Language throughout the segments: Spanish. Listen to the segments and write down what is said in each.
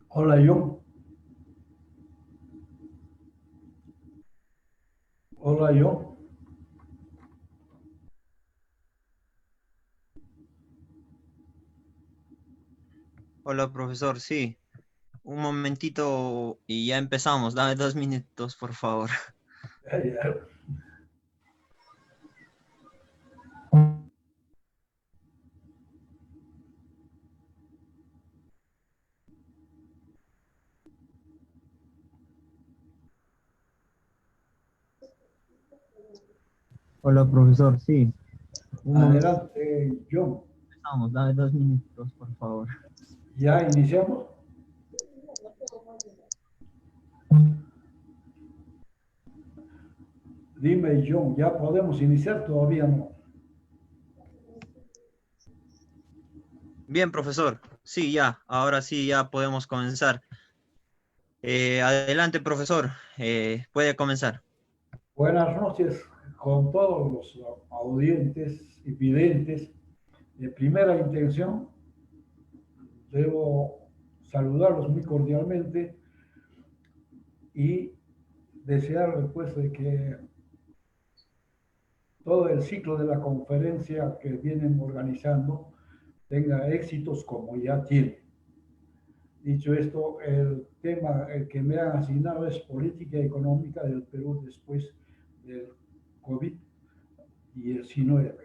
Hola, John. Hola, John. Hola, profesor. Sí, un momentito y ya empezamos. Dame 2 minutos, por favor. Eh, Hola, profesor. Sí, un momento. Adelante, John. Empezamos. Dame 2 minutos, por favor. Ya iniciamos. Dime, John, ¿ya podemos iniciar? Todavía no. Bien, profesor. Sí, ya. Ahora sí, ya podemos comenzar. Adelante, profesor. Puede comenzar. Buenas noches con todos los audientes y videntes. De primera intención, debo saludarlos muy cordialmente y desearles pues de que todo el ciclo de la conferencia que vienen organizando tenga éxitos como ya tiene. Dicho esto, el tema el que me han asignado es política económica del Perú después del COVID-19.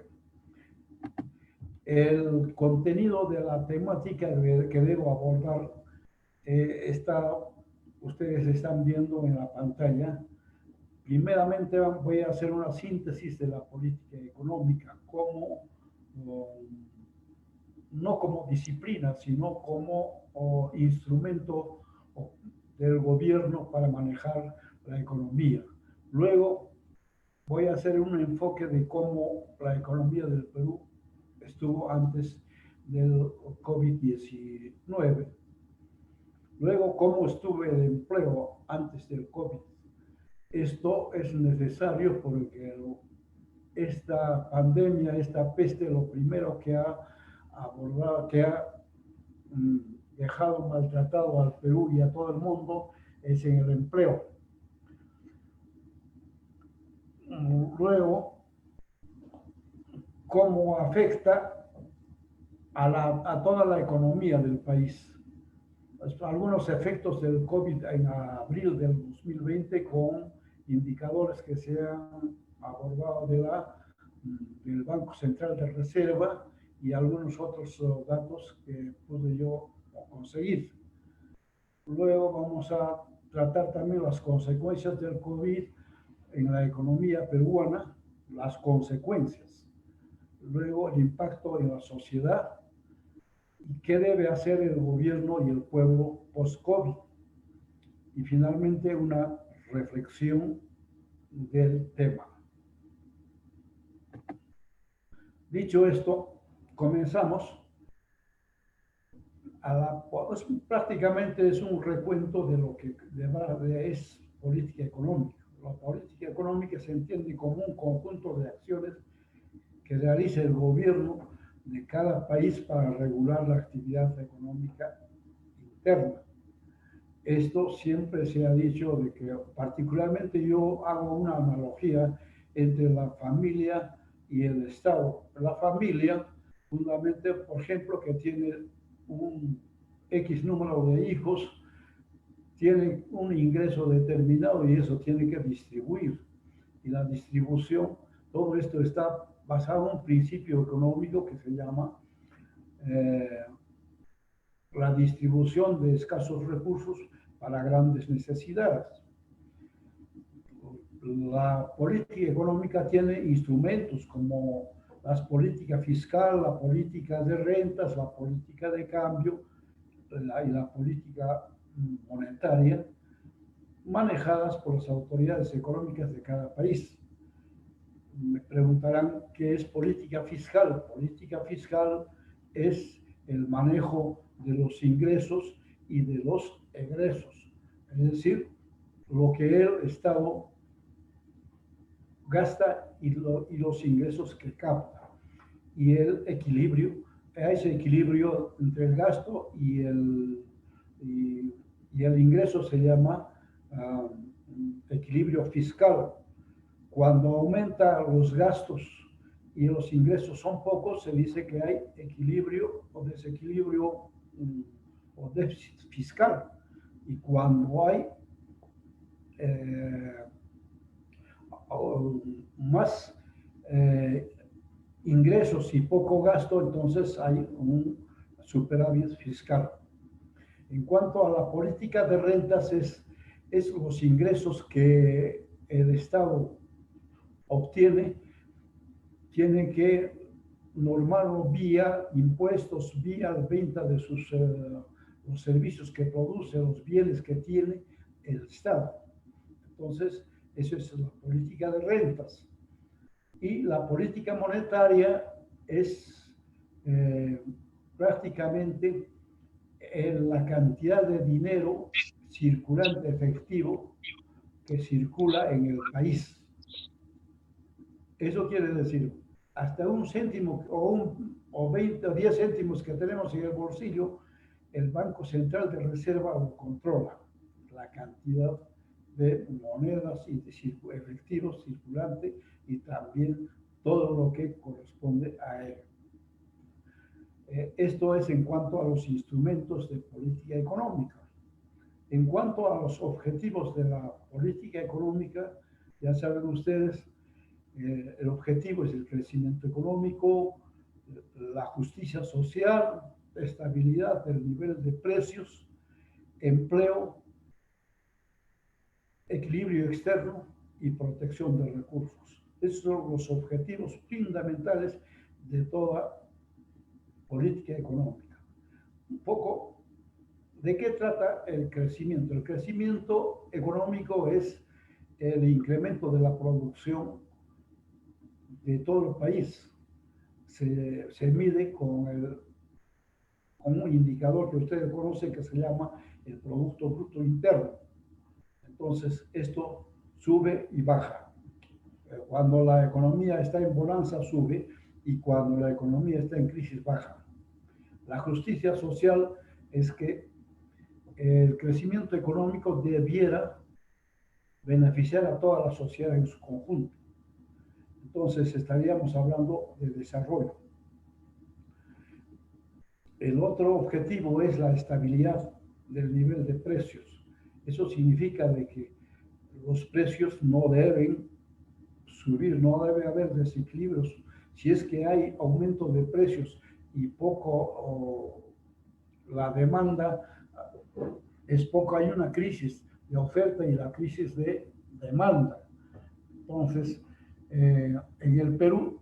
El contenido de la temática que debo abordar está, ustedes están viendo en la pantalla. Primeramente voy a hacer una síntesis de la política económica como no como disciplina, sino como instrumento del gobierno para manejar la economía. Luego voy a hacer un enfoque de cómo la economía del Perú estuvo antes del COVID-19. Luego, cómo estuvo el empleo antes del COVID. Esto es necesario porque esta pandemia, esta peste, lo primero que ha abordado, que ha mm, dejado maltratado al Perú y a todo el mundo es en el empleo. Luego, cómo afecta a toda la economía del país. Algunos efectos del COVID en abril del 2020 con indicadores que se han abordado del Banco Central de Reserva y algunos otros datos que pude yo conseguir. Luego vamos a tratar también las consecuencias del COVID en la economía peruana, las consecuencias. Luego el impacto en la sociedad y qué debe hacer el gobierno y el pueblo post-COVID. Y finalmente una reflexión del tema. Dicho esto, comenzamos pues, prácticamente es un recuento de lo que es política económica. La política económica se entiende como un conjunto de acciones que realiza el gobierno de cada país para regular la actividad económica interna. Esto siempre se ha dicho de que particularmente yo hago una analogía entre la familia y el Estado. La familia, fundamentalmente, por ejemplo, que tiene un X número de hijos, tiene un ingreso determinado y eso tiene que distribuir. Y la distribución, todo esto está basado en un principio económico que se llama eh, la distribución de escasos recursos para grandes necesidades. La política económica tiene instrumentos como la política fiscal, la política de rentas, la política de cambio y la política monetaria, manejadas por las autoridades económicas de cada país. Me preguntarán qué es política fiscal. Política fiscal es el manejo de los ingresos y de los egresos, es decir, lo que el Estado gasta y los ingresos que capta. Y el equilibrio, ese equilibrio entre el gasto y y, y el ingreso se llama equilibrio fiscal. Cuando aumenta los gastos y los ingresos son pocos, se dice que hay equilibrio o desequilibrio o déficit fiscal. Y cuando hay más ingresos y poco gasto, entonces hay un superávit fiscal. En cuanto a la política de rentas, es los ingresos que el Estado obtiene, tiene que normarlo vía impuestos, vía venta de los servicios que produce, los bienes que tiene el Estado. Entonces, eso es la política de rentas. Y la política monetaria es prácticamente la cantidad de dinero circulante efectivo que circula en el país. Eso quiere decir, hasta un céntimo o 20 o 10 céntimos que tenemos en el bolsillo, el Banco Central de Reserva lo controla, la cantidad de monedas y de efectivos circulantes y también todo lo que corresponde a él. Esto es en cuanto a los instrumentos de política económica. En cuanto a los objetivos de la política económica, ya saben ustedes, el objetivo es el crecimiento económico, la justicia social, estabilidad del nivel de precios, empleo, equilibrio externo y protección de recursos. Esos son los objetivos fundamentales de toda política económica. Un poco, ¿de qué trata el crecimiento? El crecimiento económico es el incremento de la producción de todo el país. Se mide con un indicador que ustedes conocen que se llama el Producto Bruto Interno. Entonces, esto sube y baja. Cuando la economía está en bonanza, sube, y cuando la economía está en crisis, baja. La justicia social es que el crecimiento económico debiera beneficiar a toda la sociedad en su conjunto. Entonces, estaríamos hablando de desarrollo. El otro objetivo es la estabilidad del nivel de precios. Eso significa de que los precios no deben subir, no debe haber desequilibrios. Si es que hay aumento de precios y poco la demanda es poco, hay una crisis de oferta y la crisis de demanda. Entonces, en el Perú,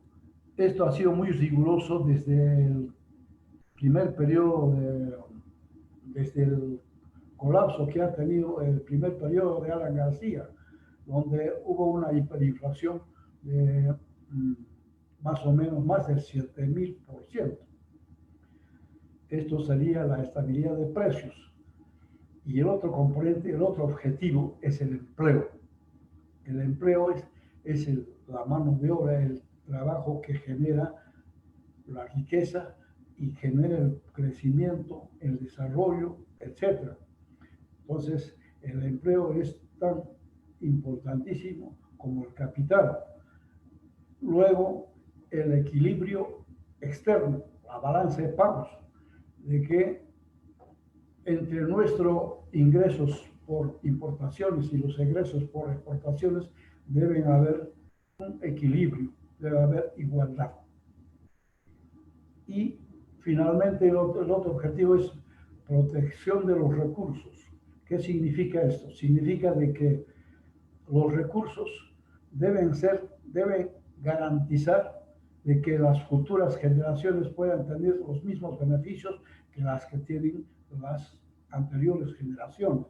esto ha sido muy riguroso desde el primer periodo, desde el colapso que ha tenido el primer periodo de Alan García, donde hubo una hiperinflación de más o menos más del 7000%. Esto sería la estabilidad de precios. Y el otro componente, el otro objetivo es el empleo. El empleo es la mano de obra, el trabajo que genera la riqueza y genera el crecimiento, el desarrollo, etc. Entonces, el empleo es tan importantísimo como el capital. Luego, el equilibrio externo, la balanza de pagos, de que entre nuestros ingresos por importaciones y los egresos por exportaciones deben haber un equilibrio, debe haber igualdad. Y finalmente el otro objetivo es protección de los recursos. ¿Qué significa esto? Significa de que los recursos deben garantizar de que las futuras generaciones puedan tener los mismos beneficios que las que tienen las anteriores generaciones.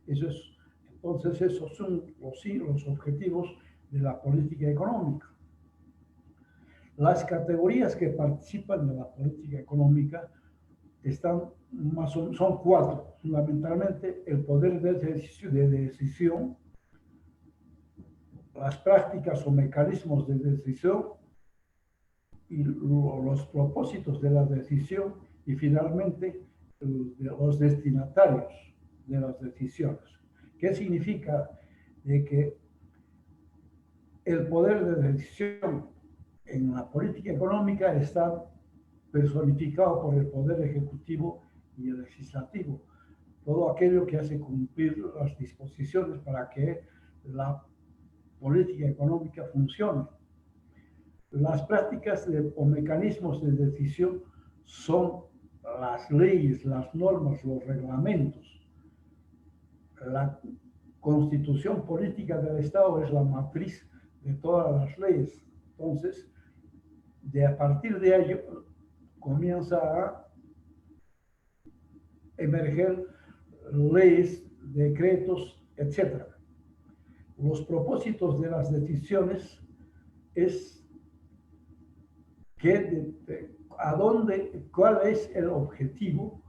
Entonces, esos son los objetivos de la política económica. Las categorías que participan de la política económica son cuatro. Fundamentalmente, el poder de decisión, las prácticas o mecanismos de decisión y los propósitos de la decisión, y finalmente de los destinatarios de las decisiones. ¿Qué significa? De que el poder de decisión en la política económica está personificado por el poder ejecutivo y el legislativo. Todo aquello que hace cumplir las disposiciones para que la política económica funcione. Las prácticas o mecanismos de decisión son las leyes, las normas, los reglamentos. La constitución política del Estado es la matriz de todas las leyes. Entonces, a partir de ello, comienza a emerger leyes, decretos, etc. Los propósitos de las decisiones es cuál es el objetivo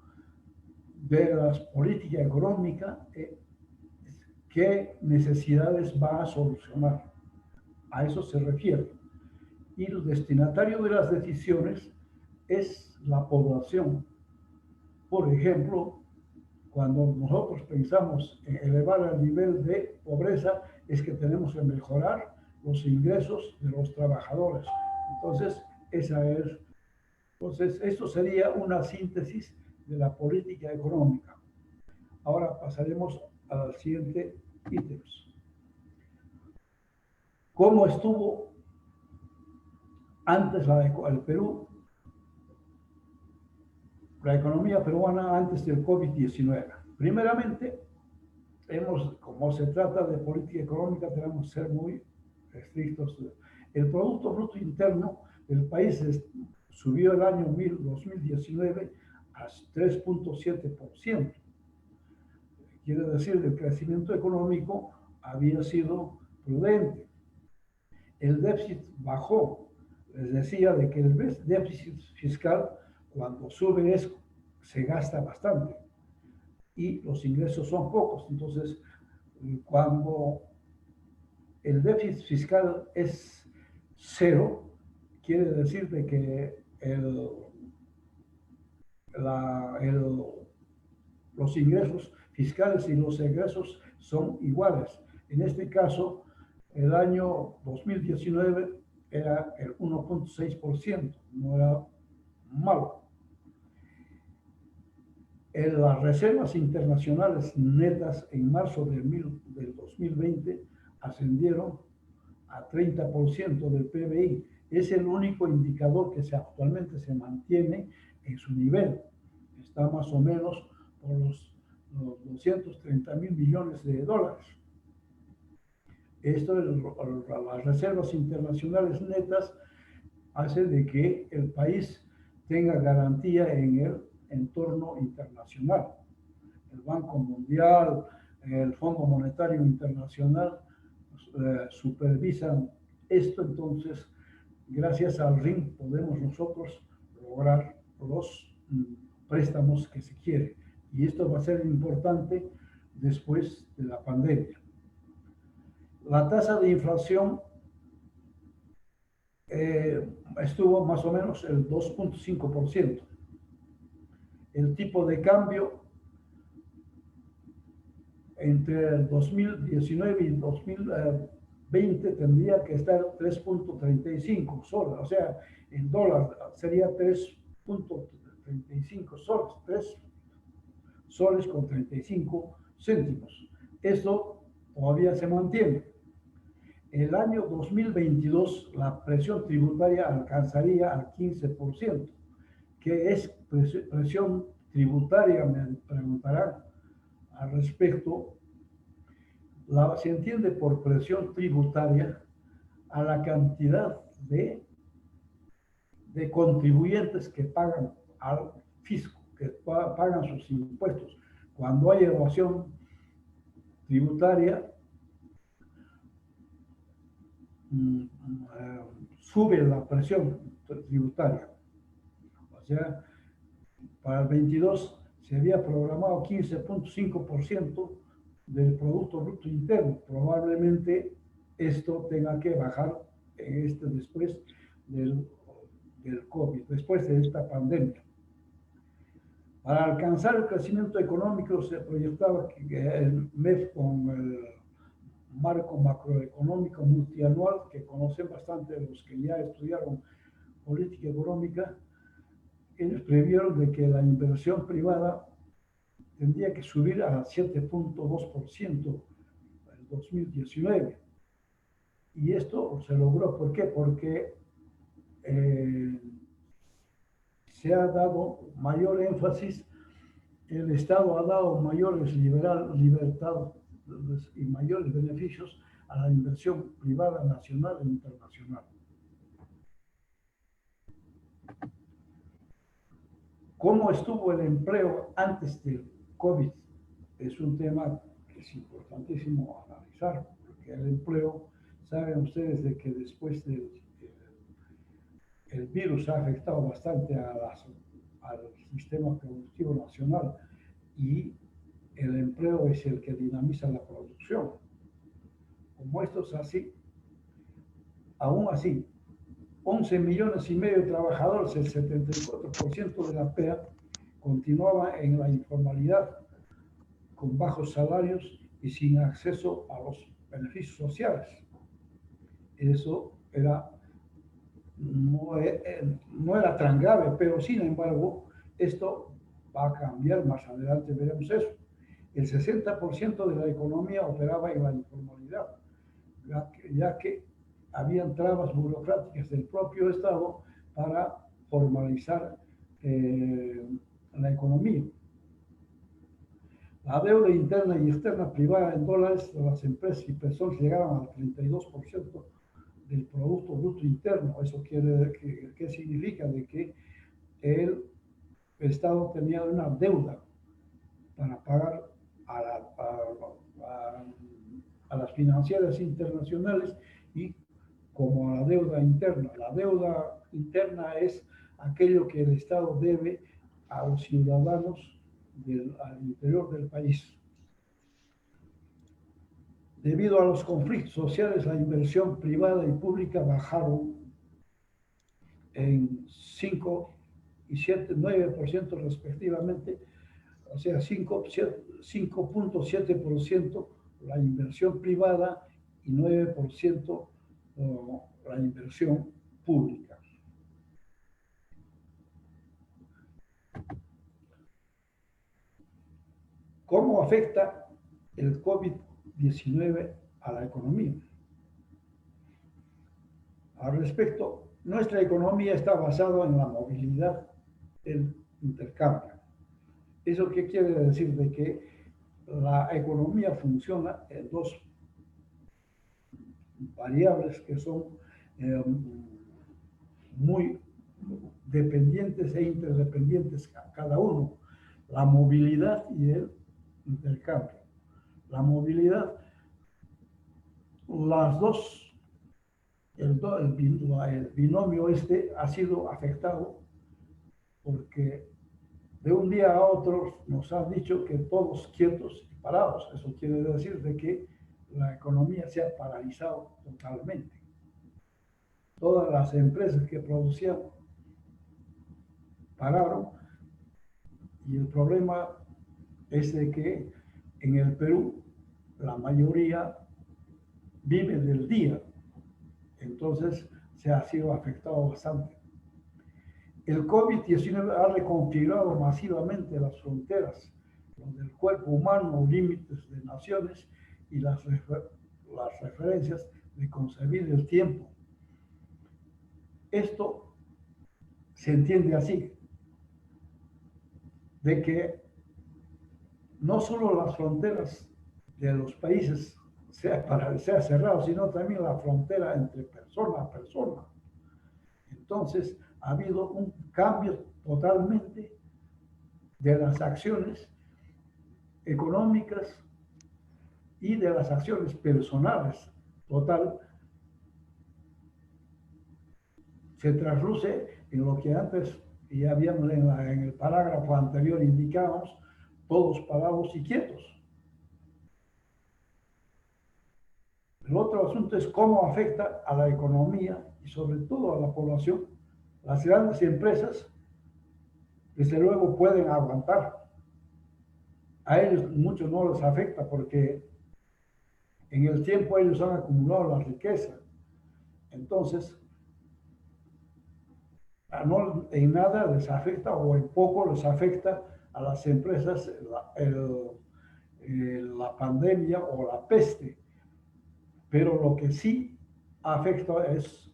de la política económica, qué necesidades va a solucionar. A eso se refiere. Y el destinatario de las decisiones es la población. Por ejemplo, cuando nosotros pensamos en elevar el nivel de pobreza, es que tenemos que mejorar los ingresos de los trabajadores. Entonces, esto sería una síntesis de la política económica. Ahora pasaremos al siguiente ítem. ¿Cómo estuvo antes el Perú, la economía peruana antes del COVID-19? Primeramente, como se trata de política económica, tenemos que ser muy estrictos. El Producto Bruto Interno del país subió el año 2019 a 3.7%. Quiere decir que el crecimiento económico había sido prudente. El déficit bajó. Les decía de que el déficit fiscal, cuando sube, se gasta bastante y los ingresos son pocos. Entonces, cuando el déficit fiscal es cero, quiere decir de que los ingresos fiscales y los egresos son iguales. En este caso, el año 2019 era el 1.6%, no era malo. Las reservas internacionales netas en marzo del 2020 ascendieron a 30% del PBI. Es el único indicador que actualmente se mantiene en su nivel. Está más o menos por los 230.000 millones de dólares. Esto, las reservas internacionales netas, hace de que el país tenga garantía en el entorno internacional. El Banco Mundial, el Fondo Monetario Internacional supervisan esto. Entonces, gracias al RIM podemos nosotros lograr los préstamos que se quieren. Y esto va a ser importante después de la pandemia. La tasa de inflación estuvo más o menos el 2.5%. El tipo de cambio entre el 2019 y 2020 tendría que estar 3.35 soles, o sea, en dólar sería 3.35 soles, 3 soles con 35 céntimos. Esto todavía se mantiene. El año 2022 la presión tributaria alcanzaría al 15%. ¿Qué es presión tributaria? Me preguntarán al respecto. Se entiende por presión tributaria a la cantidad de contribuyentes que pagan al fisco, que pagan sus impuestos. Cuando hay evasión tributaria, sube la presión tributaria. O sea, para el 22 se había programado 15.5% del Producto Bruto Interno. Probablemente esto tenga que bajar después del COVID, después de esta pandemia. Para alcanzar el crecimiento económico se proyectaba que el MEF con el marco macroeconómico multianual, que conocen bastante los que ya estudiaron política económica, ellos previeron de que la inversión privada tendría que subir a 7.2% en 2019. Y esto se logró, ¿por qué? Porque se ha dado mayor énfasis, el Estado ha dado mayores libertades y mayores beneficios a la inversión privada nacional e internacional. ¿Cómo estuvo el empleo antes del COVID? Es un tema que es importantísimo analizar, porque el empleo, saben ustedes de que después del el virus ha afectado bastante al sistema productivo nacional y el empleo es el que dinamiza la producción. Como esto es así, aún así, 11 millones y medio de trabajadores, el 74% de la PEA, continuaba en la informalidad, con bajos salarios y sin acceso a los beneficios sociales. Eso no era tan grave, pero sin embargo, esto va a cambiar más adelante, veremos eso. El 60% de la economía operaba en la informalidad, ya que habían trabas burocráticas del propio Estado para formalizar la economía. La deuda interna y externa privada en dólares de las empresas y personas llegaron al 32% del Producto Bruto Interno. Eso ¿qué significa? De que el Estado tenía una deuda para pagar a las financieras internacionales y como a la deuda interna. La deuda interna es aquello que el Estado debe a los ciudadanos al interior del país. Debido a los conflictos sociales, la inversión privada y pública bajaron en 5 y 9% respectivamente, o sea, 5.7% la inversión privada y 9% la inversión pública. ¿Cómo afecta el COVID-19 a la economía? Al respecto, nuestra economía está basada en la movilidad del intercambio. ¿Eso qué quiere decir? De que la economía funciona en dos variables que son muy dependientes e interdependientes cada uno, la movilidad y el intercambio. La movilidad, las dos, el binomio este ha sido afectado porque de un día a otro nos han dicho que todos quietos y parados. Eso quiere decir de que la economía se ha paralizado totalmente. Todas las empresas que producían pararon y el problema es de que en el Perú la mayoría vive del día, entonces se ha sido afectado bastante. El COVID-19 ha reconfigurado masivamente las fronteras del cuerpo humano, límites de naciones y las referencias de concebir el tiempo. Esto se entiende así, de que no solo las fronteras de los países sea cerrado, sino también la frontera entre persona a persona. Entonces, ha habido un cambio totalmente de las acciones económicas y de las acciones personales. Total, se trasluce en lo que antes, ya habíamos en el parágrafo anterior indicábamos, todos parados y quietos. El otro asunto es cómo afecta a la economía y sobre todo a la población. Las grandes empresas desde luego pueden aguantar. A ellos mucho no les afecta porque en el tiempo ellos han acumulado la riqueza. Entonces, no, en nada les afecta o en poco les afecta a las empresas la pandemia o la peste. Pero lo que sí afecta es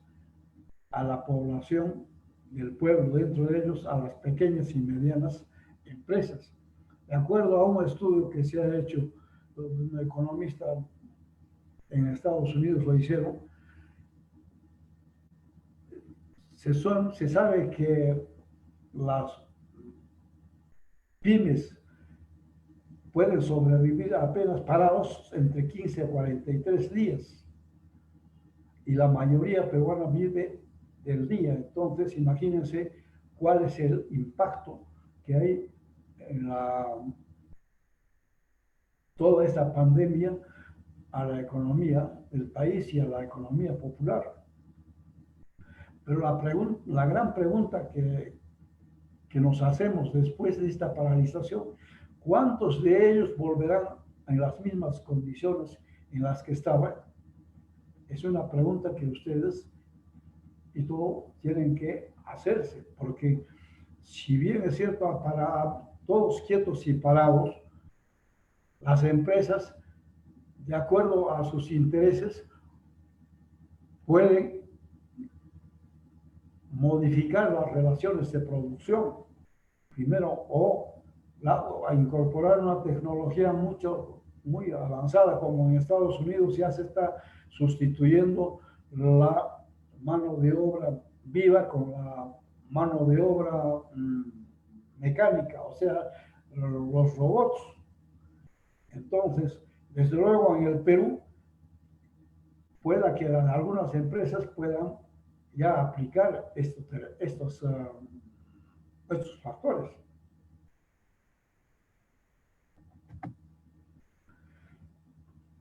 a la población del pueblo, dentro de ellos a las pequeñas y medianas empresas. De acuerdo a un estudio que se ha hecho, un economista en Estados Unidos lo hicieron, se sabe que las pymes pueden sobrevivir apenas parados entre 15 a 43 días y la mayoría peruana vive del día. Entonces, imagínense cuál es el impacto que hay en toda esta pandemia a la economía del país y a la economía popular. Pero la gran pregunta que nos hacemos después de esta paralización, ¿cuántos de ellos volverán en las mismas condiciones en las que estaban? Es una pregunta que ustedes y todos tienen que hacerse, porque si bien es cierto, para todos quietos y parados, las empresas, de acuerdo a sus intereses, pueden modificar las relaciones de producción, primero, o a incorporar una tecnología muy avanzada, como en Estados Unidos ya se está sustituyendo la mano de obra viva con la mano de obra mecánica, o sea, los robots. Entonces, desde luego en el Perú, pueda que algunas empresas puedan ya aplicar estos factores.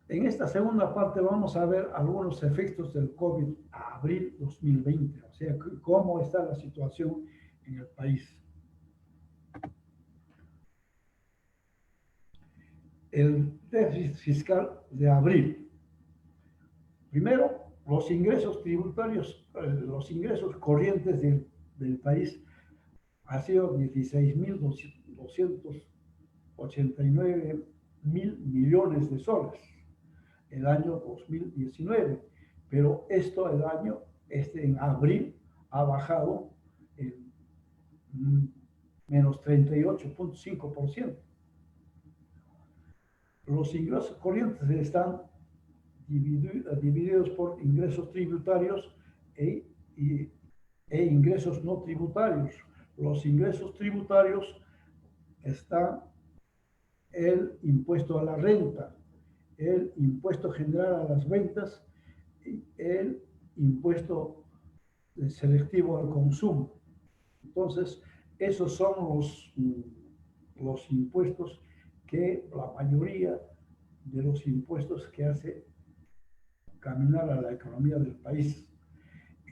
En esta segunda parte vamos a ver algunos efectos del COVID a abril 2020, o sea, cómo está la situación en el país. El déficit fiscal de abril. Primero, los ingresos tributarios, los ingresos corrientes del país ha sido 16.289 mil millones de soles el año 2019, pero esto en abril ha bajado en menos 38.5%. Los ingresos corrientes están divididos por ingresos tributarios e ingresos no tributarios. Los ingresos tributarios están el impuesto a la renta, el impuesto general a las ventas y el impuesto selectivo al consumo. Entonces, esos son los impuestos la mayoría de los impuestos que hace caminar a la economía del país.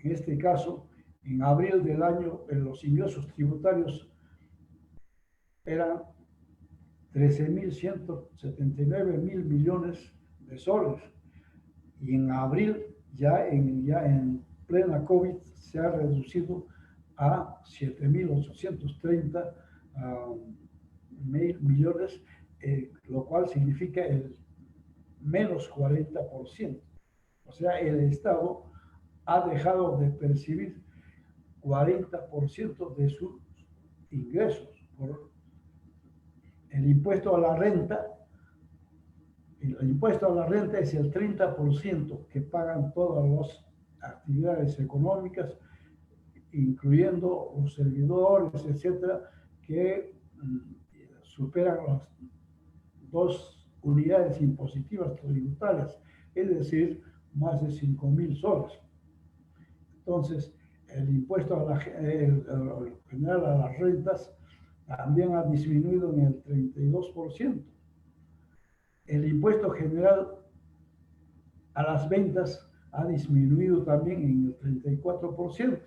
En este caso, en abril del año, los ingresos tributarios eran 13.179 mil millones de soles. Y en abril, ya en plena COVID, se ha reducido a 7.830 mil millones, lo cual significa el menos 40%. O sea, el Estado ha dejado de percibir 40% de sus ingresos por el impuesto a la renta. El impuesto a la renta es el 30% que pagan todas las actividades económicas, incluyendo los servidores, etcétera, que superan las 2 unidades impositivas tributarias, es decir, más de 5.000 soles. Entonces, el impuesto general a las rentas también ha disminuido en el 32%. El impuesto general a las ventas ha disminuido también en el 34%.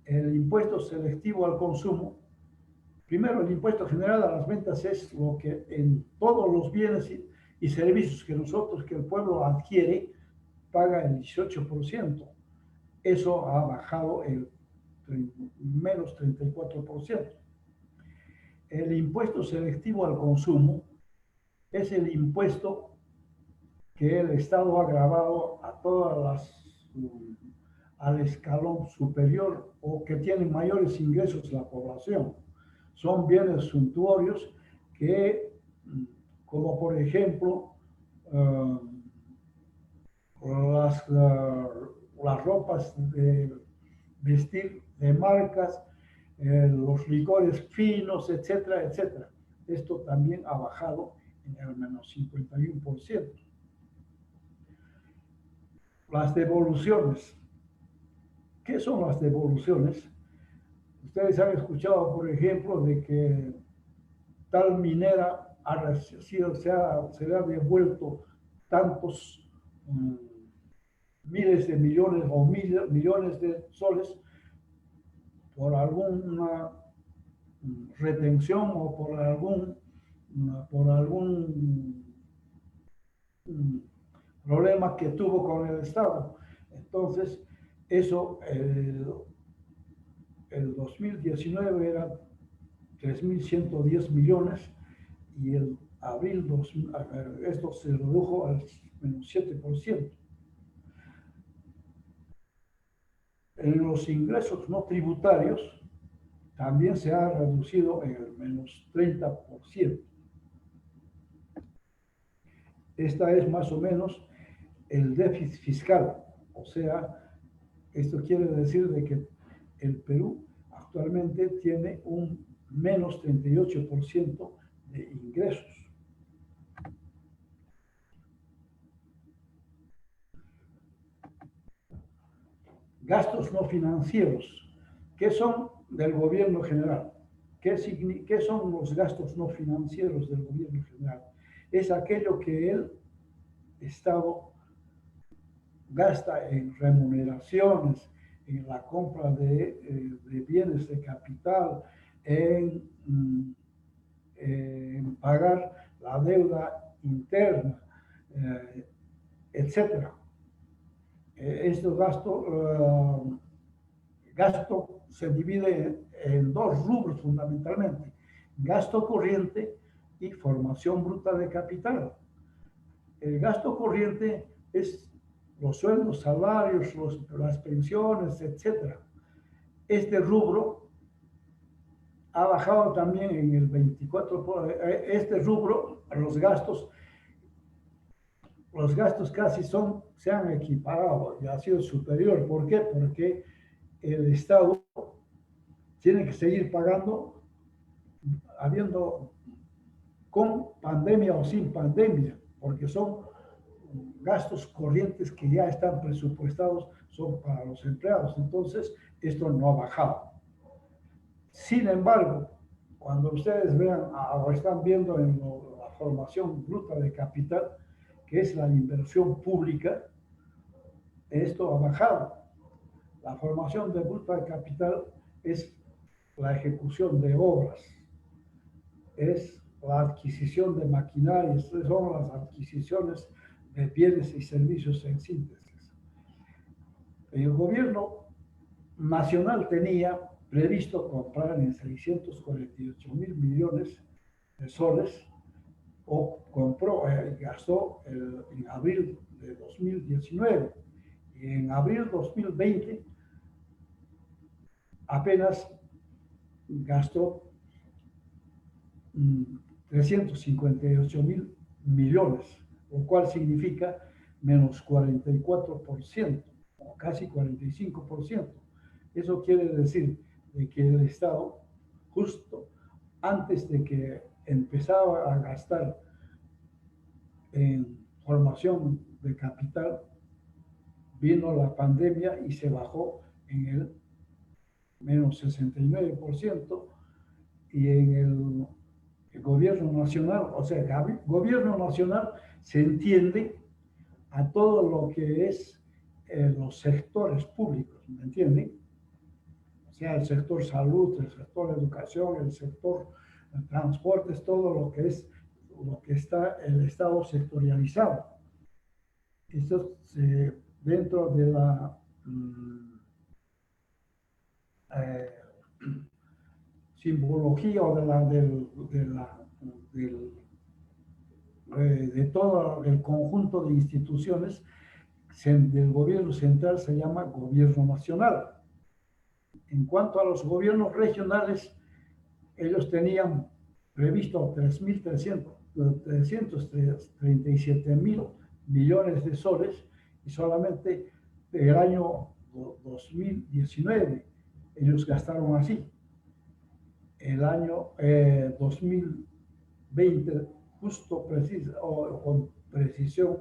El impuesto selectivo al consumo Primero, el impuesto general a las ventas es lo que en todos los bienes y servicios que el pueblo adquiere, paga el 18%. Eso ha bajado el menos 34%. El impuesto selectivo al consumo es el impuesto que el Estado ha grabado a todas las, al escalón superior o que tienen mayores ingresos la población. Son bienes suntuarios que, como por ejemplo, las ropas de vestir de marcas, los licores finos, etcétera, etcétera. Esto también ha bajado en el menos 51%. Las devoluciones. ¿Qué son las devoluciones? Ustedes han escuchado, por ejemplo, de que tal minera se le ha devuelto tantos miles de millones o millones de soles por alguna retención o por algún problema que tuvo con el Estado. Entonces, eso el 2019 era 3.110 millones y el abril esto se redujo al menos 7%. En los ingresos no tributarios también se ha reducido en el menos 30%. Esta es más o menos el déficit fiscal, o sea, esto quiere decir de que el Perú actualmente tiene un menos 38% de ingresos. Gastos no financieros. ¿Qué son del gobierno general? ¿Qué son los gastos no financieros del gobierno general? Es aquello que el Estado gasta en remuneraciones, en la compra de bienes de capital, en pagar la deuda interna, etc. Este gasto se divide en dos rubros fundamentalmente: gasto corriente y formación bruta de capital. El gasto corriente es los sueldos, salarios, las pensiones, etc. Este rubro ha bajado también en el 24%. Este rubro, los gastos casi se han equiparado y ha sido superior. ¿Por qué? Porque el Estado tiene que seguir pagando, con pandemia o sin pandemia, porque son gastos corrientes que ya están presupuestados, son para los empleados. Entonces, esto no ha bajado. Sin embargo, cuando ustedes vean o están viendo en la formación bruta de capital, que es la inversión pública, esto ha bajado. La formación de bruta de capital es la ejecución de obras, es la adquisición de maquinaria, son las adquisiciones de bienes y servicios en síntesis. El gobierno nacional tenía previsto comprar en 648.000 millones de soles, o gastó en abril de 2019, y en abril 2020 apenas gastó 358.000 millones, lo cual significa menos 44%, o casi 45%. Eso quiere decir de que el Estado, justo antes de que empezaba a gastar en formación de capital, vino la pandemia y se bajó en el menos 69%, y en el gobierno nacional, o sea, el gobierno nacional se entiende a todo lo que es los sectores públicos, ¿me entienden? O sea el sector salud, el sector educación, el sector transportes, todo lo que está el Estado sectorializado. Esto dentro de la eh, simbología o de todo el conjunto de instituciones del gobierno central se llama gobierno nacional. En cuanto a los gobiernos regionales, ellos tenían previsto 337 mil millones de soles y solamente el año 2019 ellos gastaron así. El año 2020, justo preciso, o con precisión,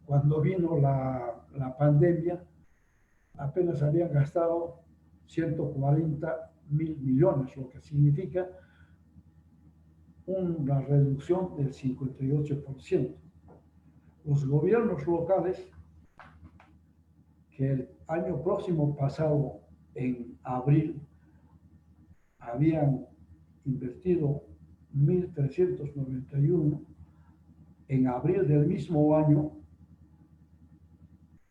cuando vino la pandemia, apenas habían gastado 140 mil millones, lo que significa una reducción del 58%. Los gobiernos locales, que el año próximo pasado, en abril, habían invertido 1.391, en abril del mismo año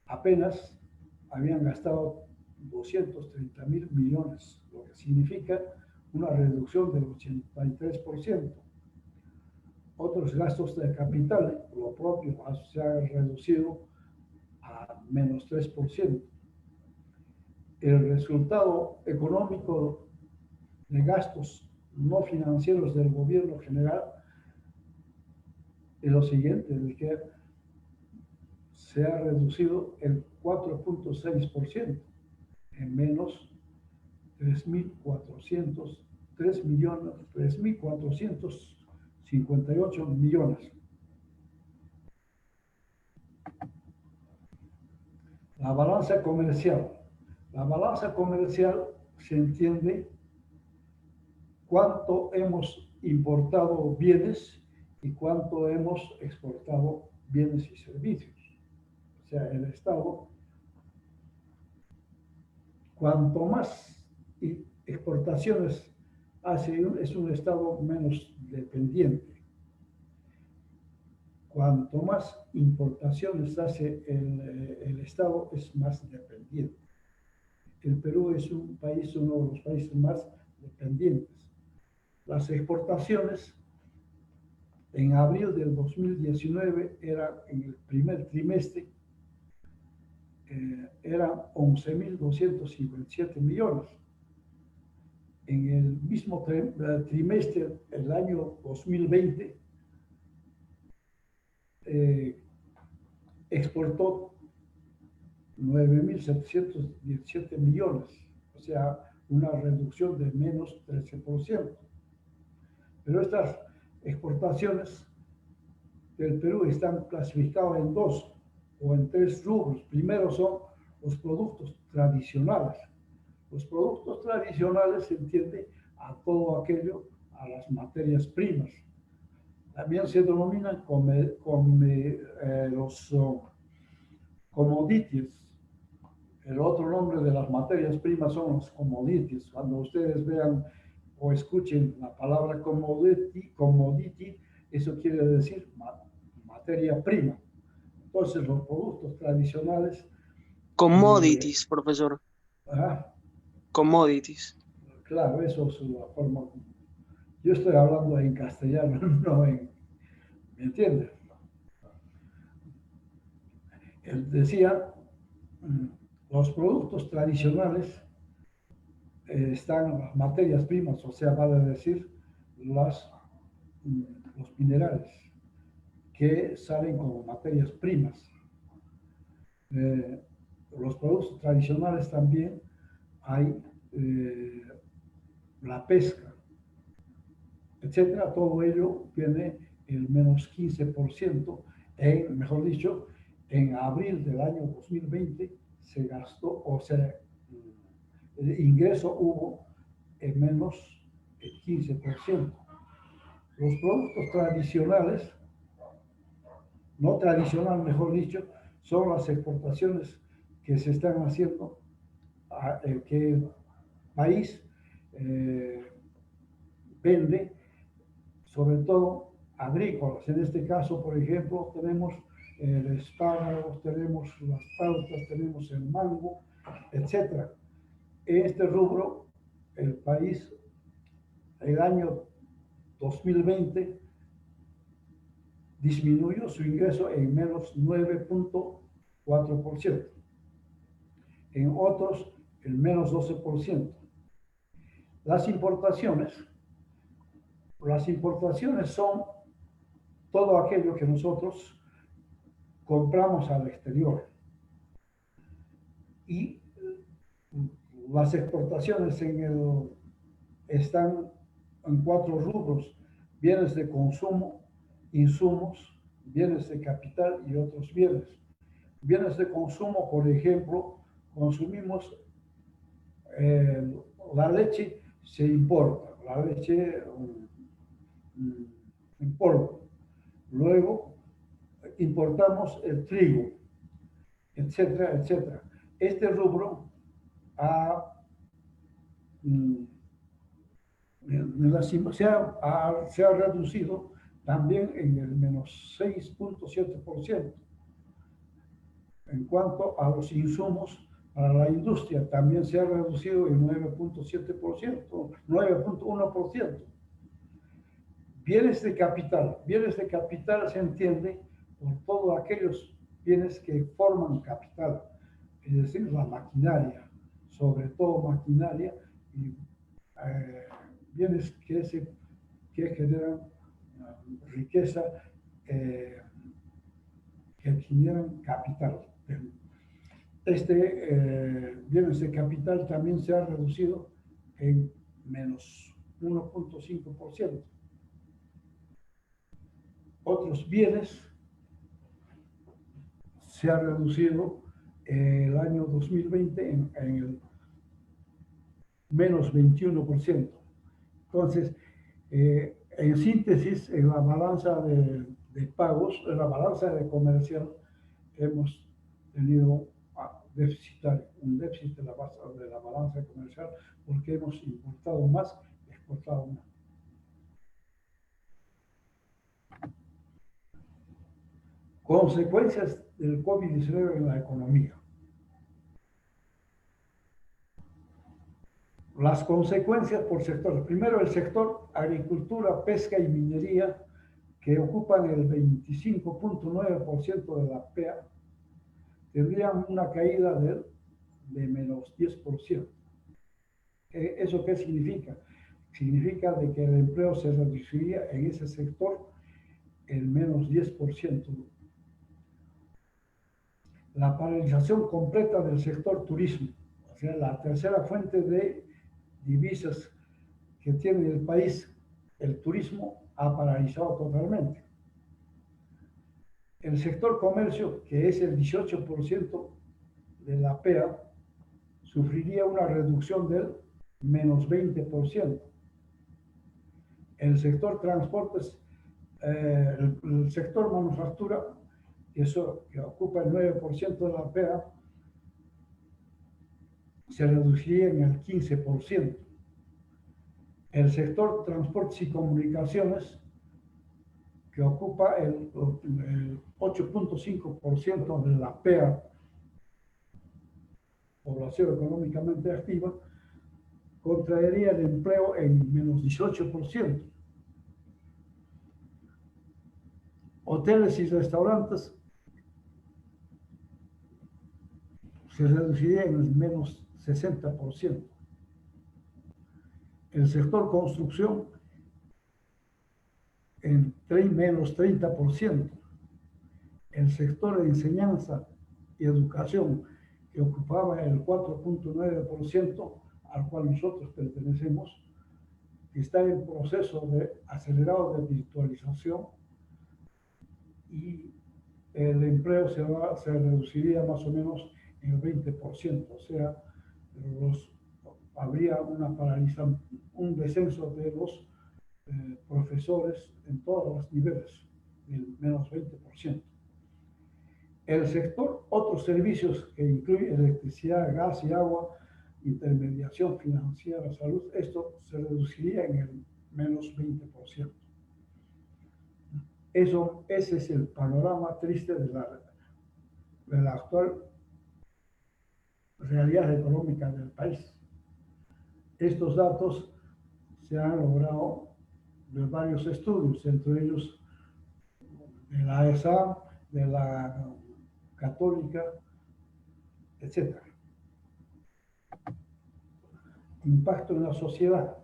apenas habían gastado 230 mil millones, lo que significa una reducción del 83%. Otros gastos de capital, lo propio, se ha reducido a menos 3%. El resultado económico de gastos no financieros del gobierno general es lo siguiente, de que se ha reducido el 4.6%, en menos 3.458 millones. La balanza comercial. La balanza comercial se entiende cuánto hemos importado bienes y cuánto hemos exportado bienes y servicios. O sea, el Estado, cuanto más exportaciones hace, es un Estado menos dependiente. Cuanto más importaciones hace el Estado, es más dependiente. El Perú es un país, uno de los países más dependientes. Las exportaciones en abril del 2019 era, en el primer trimestre, eran 11.257 millones. En el mismo trimestre, el año 2020, exportó 9.717 millones, o sea, una reducción de menos 13%. Pero estas exportaciones del Perú están clasificadas en dos o en tres rubros. Primero son los productos tradicionales. Los productos tradicionales se entiende a todo aquello, a las materias primas. También se denominan los commodities. El otro nombre de las materias primas son los commodities. Cuando ustedes vean o escuchen la palabra commodity, eso quiere decir materia prima. Entonces, los productos tradicionales... Commodities, profesor. Commodities. Claro, eso es la forma. Yo estoy hablando en castellano, no en... ¿Me entiendes? Él decía, los productos tradicionales están las materias primas, o sea, vale decir, los minerales que salen como materias primas. Los productos tradicionales también hay la pesca, etcétera. Todo ello tiene el menos 15%. Mejor dicho, en abril del año 2020 se gastó, o sea, el ingreso hubo en menos el 15%. Los productos tradicionales, no tradicional, mejor dicho, son las exportaciones que se están haciendo, que país vende sobre todo agrícolas. En este caso, por ejemplo, tenemos el espárrago, tenemos las paltas, tenemos el mango, etc. En este rubro, el país, el año 2020, disminuyó su ingreso en menos 9.4%. En otros, el menos 12%. Las importaciones son todo aquello que nosotros compramos al exterior. Y las exportaciones están en 4 rubros: bienes de consumo, insumos, bienes de capital y otros bienes. Bienes de consumo, por ejemplo, consumimos la leche, se importa, la leche en polvo. Luego importamos el trigo, etcétera, etcétera. Este rubro se ha reducido también en el menos 6.7%. En cuanto a los insumos para la industria, también se ha reducido en 9.7%, 9.1%. Bienes de capital se entiende por todos aquellos bienes que forman capital, es decir, la maquinaria, sobre todo maquinaria y bienes que generan riqueza, que generan capital. Bienes de capital también se ha reducido en menos 1.5%. Otros bienes se ha reducido el año 2020 en el menos 21%. Entonces, en síntesis, en la balanza de pagos, en la balanza de comercial, hemos tenido un déficit de la balanza comercial porque hemos importado más, exportado más. Consecuencias del COVID-19 en la economía. Las consecuencias por sectores. Primero, el sector agricultura, pesca y minería, que ocupan el 25.9% de la PEA, tendrían una caída de menos 10%. ¿Eso qué significa? Significa de que el empleo se reduciría en ese sector el menos 10%. La paralización completa del sector turismo, o sea, la tercera fuente de divisas que tiene el país, el turismo, ha paralizado totalmente. El sector comercio, que es el 18% de la PEA, sufriría una reducción del menos 20%. El sector transportes, el sector manufactura, que ocupa el 9% de la PEA, se reduciría en el 15%. El sector transportes y comunicaciones, que ocupa el 8.5% de la PEA, población económicamente activa, contraería el empleo en menos 18%. Hoteles y restaurantes se reduciría en menos 60%. El sector construcción en menos 30%. El sector de enseñanza y educación, que ocupaba el 4.9%, al cual nosotros pertenecemos, está en proceso acelerado de virtualización, y el empleo se reduciría más o menos en el 20%, o sea, habría un descenso de los profesores en todos los niveles, del menos 20%. El sector otros servicios, que incluye electricidad, gas y agua, intermediación financiera, salud, esto se reduciría en el menos 20%. Ese es el panorama triste de la actual realidad económica del país. Estos datos se han logrado de varios estudios, entre ellos de la ESA, de la Católica, etc. Impacto en la sociedad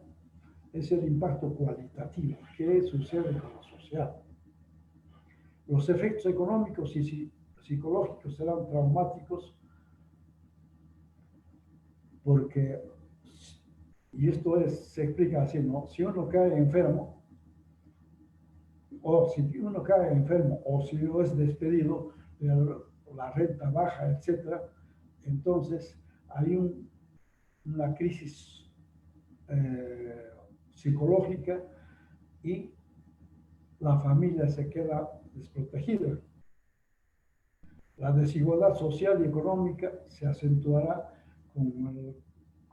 es el impacto cualitativo. ¿Qué sucede con la sociedad? Los efectos económicos y psicológicos serán traumáticos porque, y esto se explica así, ¿no? Si uno cae enfermo, o si uno es despedido, la renta baja, etc., entonces hay una crisis psicológica y la familia se queda desprotegida. La desigualdad social y económica se acentuará con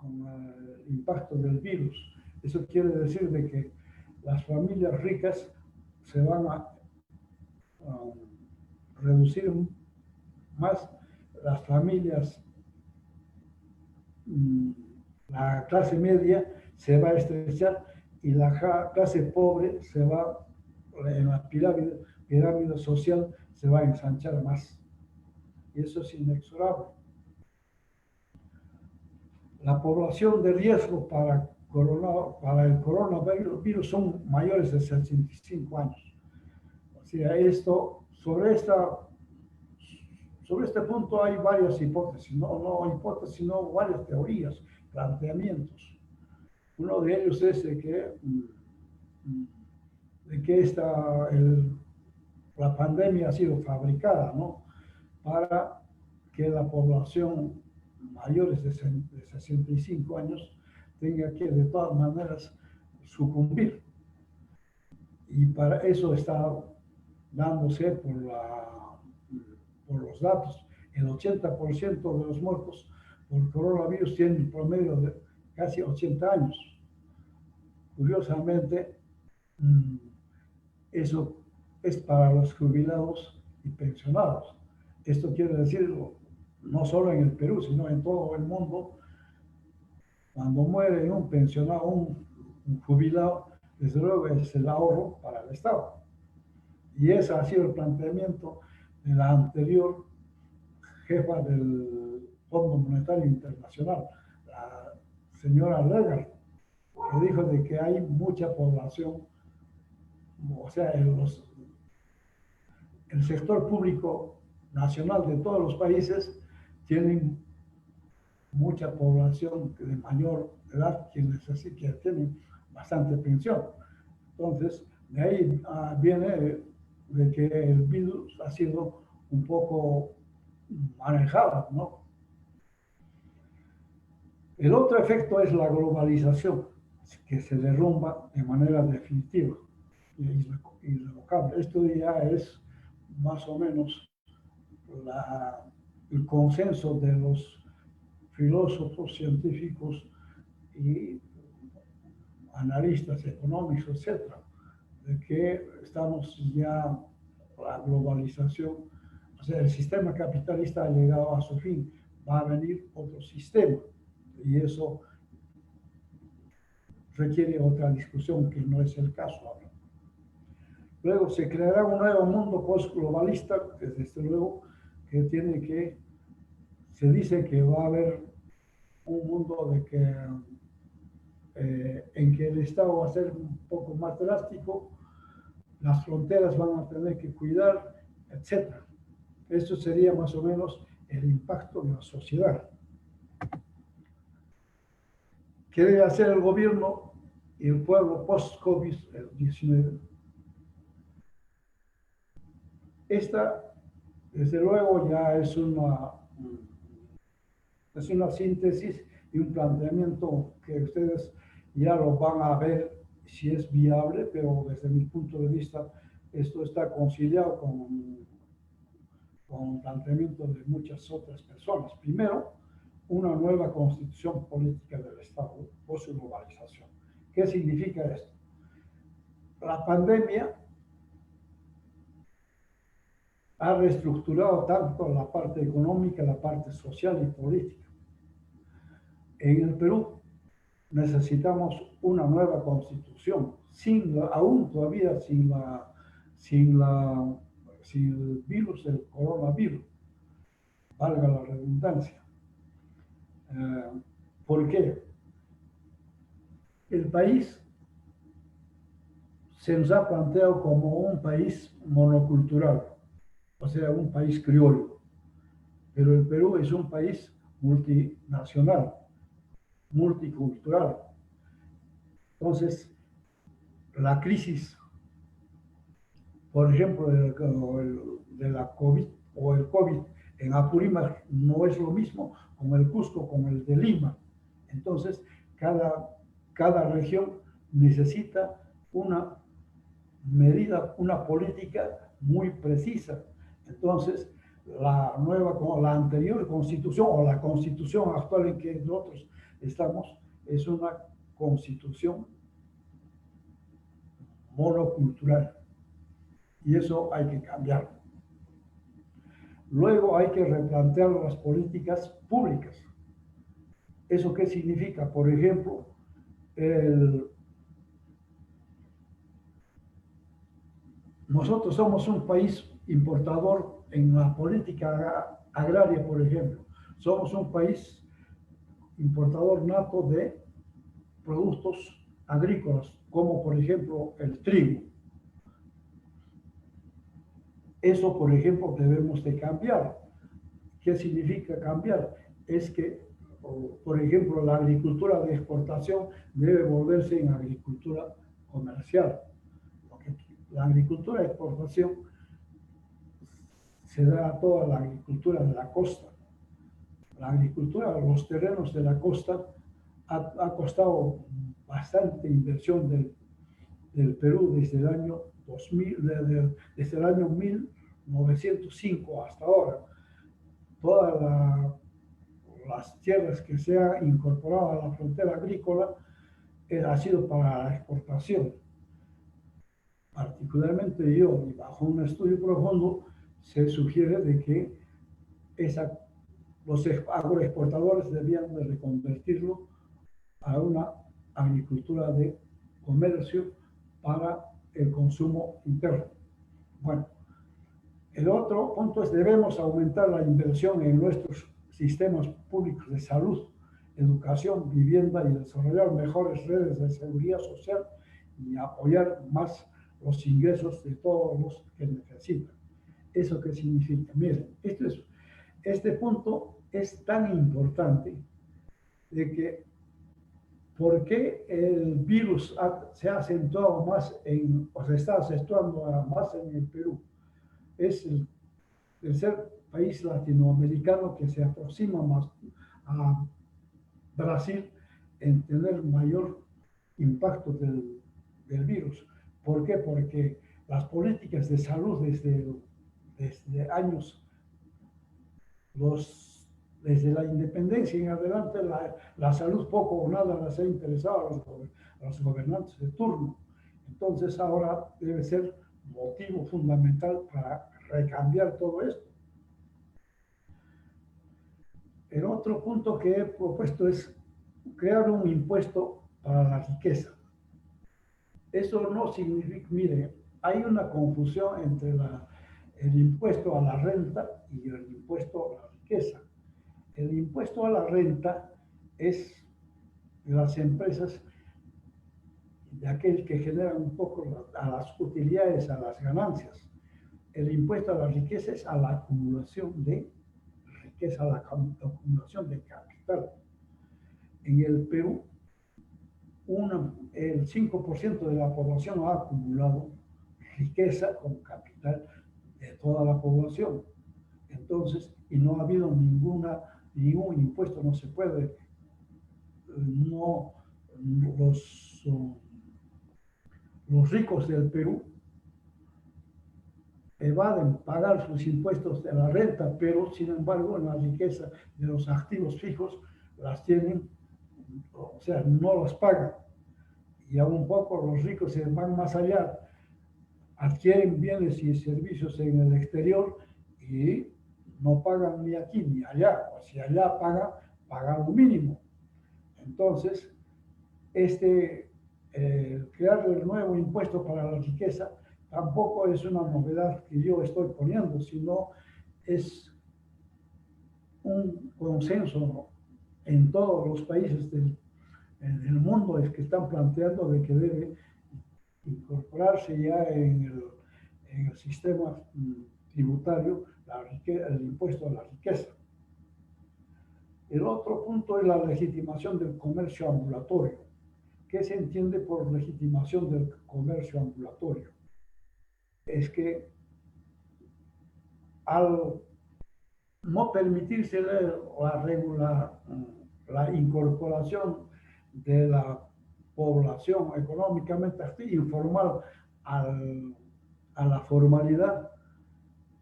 el impacto del virus. Eso quiere decir de que las familias ricas se van a reducir más, las familias, la clase media se va a estrechar y la clase pobre en la pirámide social se va a ensanchar más. Y eso es inexorable. La población de riesgo para el coronavirus son mayores de 65 años. O sea, sobre este punto hay varias hipótesis, no hipótesis, sino varias teorías, planteamientos. Uno de ellos es de que la pandemia ha sido fabricada, ¿no?, para que la población mayores de 65 años tenga que de todas maneras sucumbir. Y para eso está dándose por los datos. El 80% de los muertos por coronavirus tienen un promedio de casi 80 años. Curiosamente, eso es para los jubilados y pensionados. Esto quiere decir, no solo en el Perú, sino en todo el mundo, cuando muere un pensionado, un jubilado, desde luego es el ahorro para el Estado. Y ese ha sido el planteamiento de la anterior jefa del Fondo Monetario Internacional, la señora Lagarde, que dijo de que hay mucha población, o sea, el sector público nacional de todos los países tienen mucha población de mayor edad que tienen bastante pensión. Entonces, de ahí viene de que el virus ha sido un poco manejado, ¿no? El otro efecto es la globalización, que se derrumba de manera definitiva y irrevocable. Esto ya es más o menos el consenso de los filósofos, científicos y analistas económicos, etcétera, de que estamos ya, la globalización, o sea, el sistema capitalista ha llegado a su fin, va a venir otro sistema, y eso requiere otra discusión que no es el caso ahora. Luego se creará un nuevo mundo post-globalista, que desde luego que se dice que va a haber un mundo en que el Estado va a ser un poco más drástico, las fronteras van a tener que cuidar, etc. Esto sería más o menos el impacto en la sociedad. ¿Qué debe hacer el gobierno y el pueblo post-COVID-19? Esta, desde luego, ya es una síntesis y un planteamiento que ustedes ya lo van a ver si es viable, pero desde mi punto de vista esto está conciliado con el planteamiento de muchas otras personas. Primero, una nueva constitución política del Estado o su globalización. ¿Qué significa esto? La pandemia ha reestructurado tanto la parte económica, la parte social y política. En el Perú necesitamos una nueva constitución, aún todavía sin el virus, el coronavirus, valga la redundancia. ¿Por qué? El país se nos ha planteado como un país monocultural, o sea, un país criollo, pero el Perú es un país multinacional, multicultural. Entonces, la crisis, por ejemplo, de la COVID o el COVID en Apurímac no es lo mismo con el Cusco, con el de Lima. Entonces, cada región necesita una medida, una política muy precisa. Entonces, la anterior constitución o la constitución actual en que nosotros estamos es una constitución monocultural y eso hay que cambiarlo. Luego hay que replantear las políticas públicas. ¿Eso qué significa? Por ejemplo, nosotros somos un país importador en la política agraria, por ejemplo. Somos un país importador nato de productos agrícolas, como por ejemplo el trigo. Eso, por ejemplo, debemos de cambiar. ¿Qué significa cambiar? Es que, por ejemplo, la agricultura de exportación debe volverse en agricultura comercial. La agricultura de exportación se da a toda la agricultura de la costa. La agricultura, los terrenos de la costa, ha costado bastante inversión del Perú desde el año 2000, desde el año 1905 hasta ahora. Todas las tierras que se han incorporado a la frontera agrícola ha sido para la exportación. Particularmente yo, y bajo un estudio profundo, se sugiere de que los agroexportadores debían de reconvertirlo a una agricultura de comercio para el consumo interno. Bueno, el otro punto es debemos aumentar la inversión en nuestros sistemas públicos de salud, educación, vivienda y desarrollar mejores redes de seguridad social y apoyar más los ingresos de todos los que necesitan. ¿Eso qué significa? Miren, este punto es tan importante de que ¿por qué el virus se ha acentuado más o se está acentuando más en el Perú? Es el tercer país latinoamericano que se aproxima más a Brasil en tener mayor impacto del virus. ¿Por qué? Porque las políticas de salud desde años, desde la independencia en adelante, la salud poco o nada les ha interesado a los gobernantes de turno. Entonces ahora debe ser motivo fundamental para recambiar todo esto. El otro punto que he propuesto es crear un impuesto para la riqueza. Eso no significa, mire, hay una confusión entre el impuesto a la renta y el impuesto a la riqueza. El impuesto a la renta es de las empresas, de aquel que generan un poco a las utilidades, a las ganancias. El impuesto a la riqueza es a la acumulación de riqueza, a la acumulación de capital. En el Perú, el 5% de la población ha acumulado riqueza como capital de toda la población. Entonces, y no ha habido ningún impuesto, no se puede, los ricos del Perú evaden pagar sus impuestos de la renta, pero sin embargo en la riqueza de los activos fijos las tienen, o sea, no las pagan. Y aún poco los ricos se van más allá, adquieren bienes y servicios en el exterior y no pagan ni aquí ni allá, o si allá pagan lo mínimo. Entonces, crear el nuevo impuesto para la riqueza tampoco es una novedad que yo estoy poniendo, sino es un consenso en todos los países del mundo es que están planteando de que debe incorporarse ya en el sistema tributario el impuesto a la riqueza. El otro punto es la legitimación del comercio ambulatorio. ¿Qué se entiende por legitimación del comercio ambulatorio? Es que al no permitirse la incorporación de la población económicamente informal a la formalidad,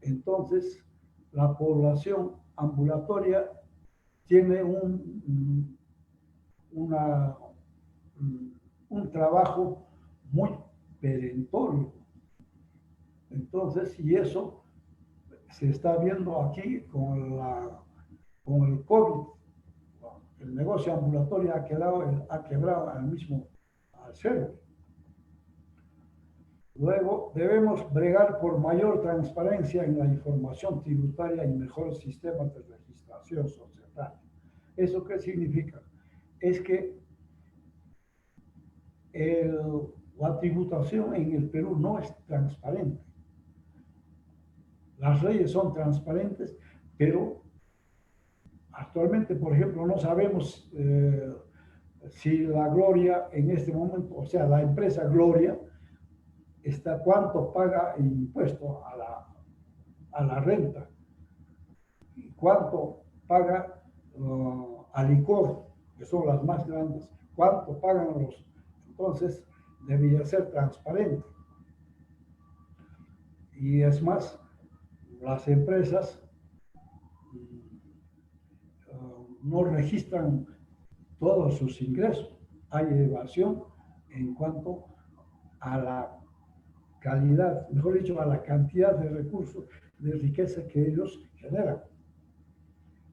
entonces la población ambulatoria tiene un trabajo muy perentorio. Entonces, y eso se está viendo aquí con el COVID. El negocio ambulatorio ha quebrado al cero. Luego, debemos bregar por mayor transparencia en la información tributaria y mejores sistemas de registración societaria. ¿Eso qué significa? Es que la tributación en el Perú no es transparente. Las leyes son transparentes, pero actualmente, por ejemplo, no sabemos si la Gloria en este momento, o sea, la empresa Gloria, cuánto paga en impuesto a la renta, y cuánto paga a licor, que son las más grandes, cuánto pagan los. Entonces, debería ser transparente. Y es más, las empresas no registran todos sus ingresos. Hay evasión en cuanto a la calidad, mejor dicho, a la cantidad de recursos, de riqueza que ellos generan.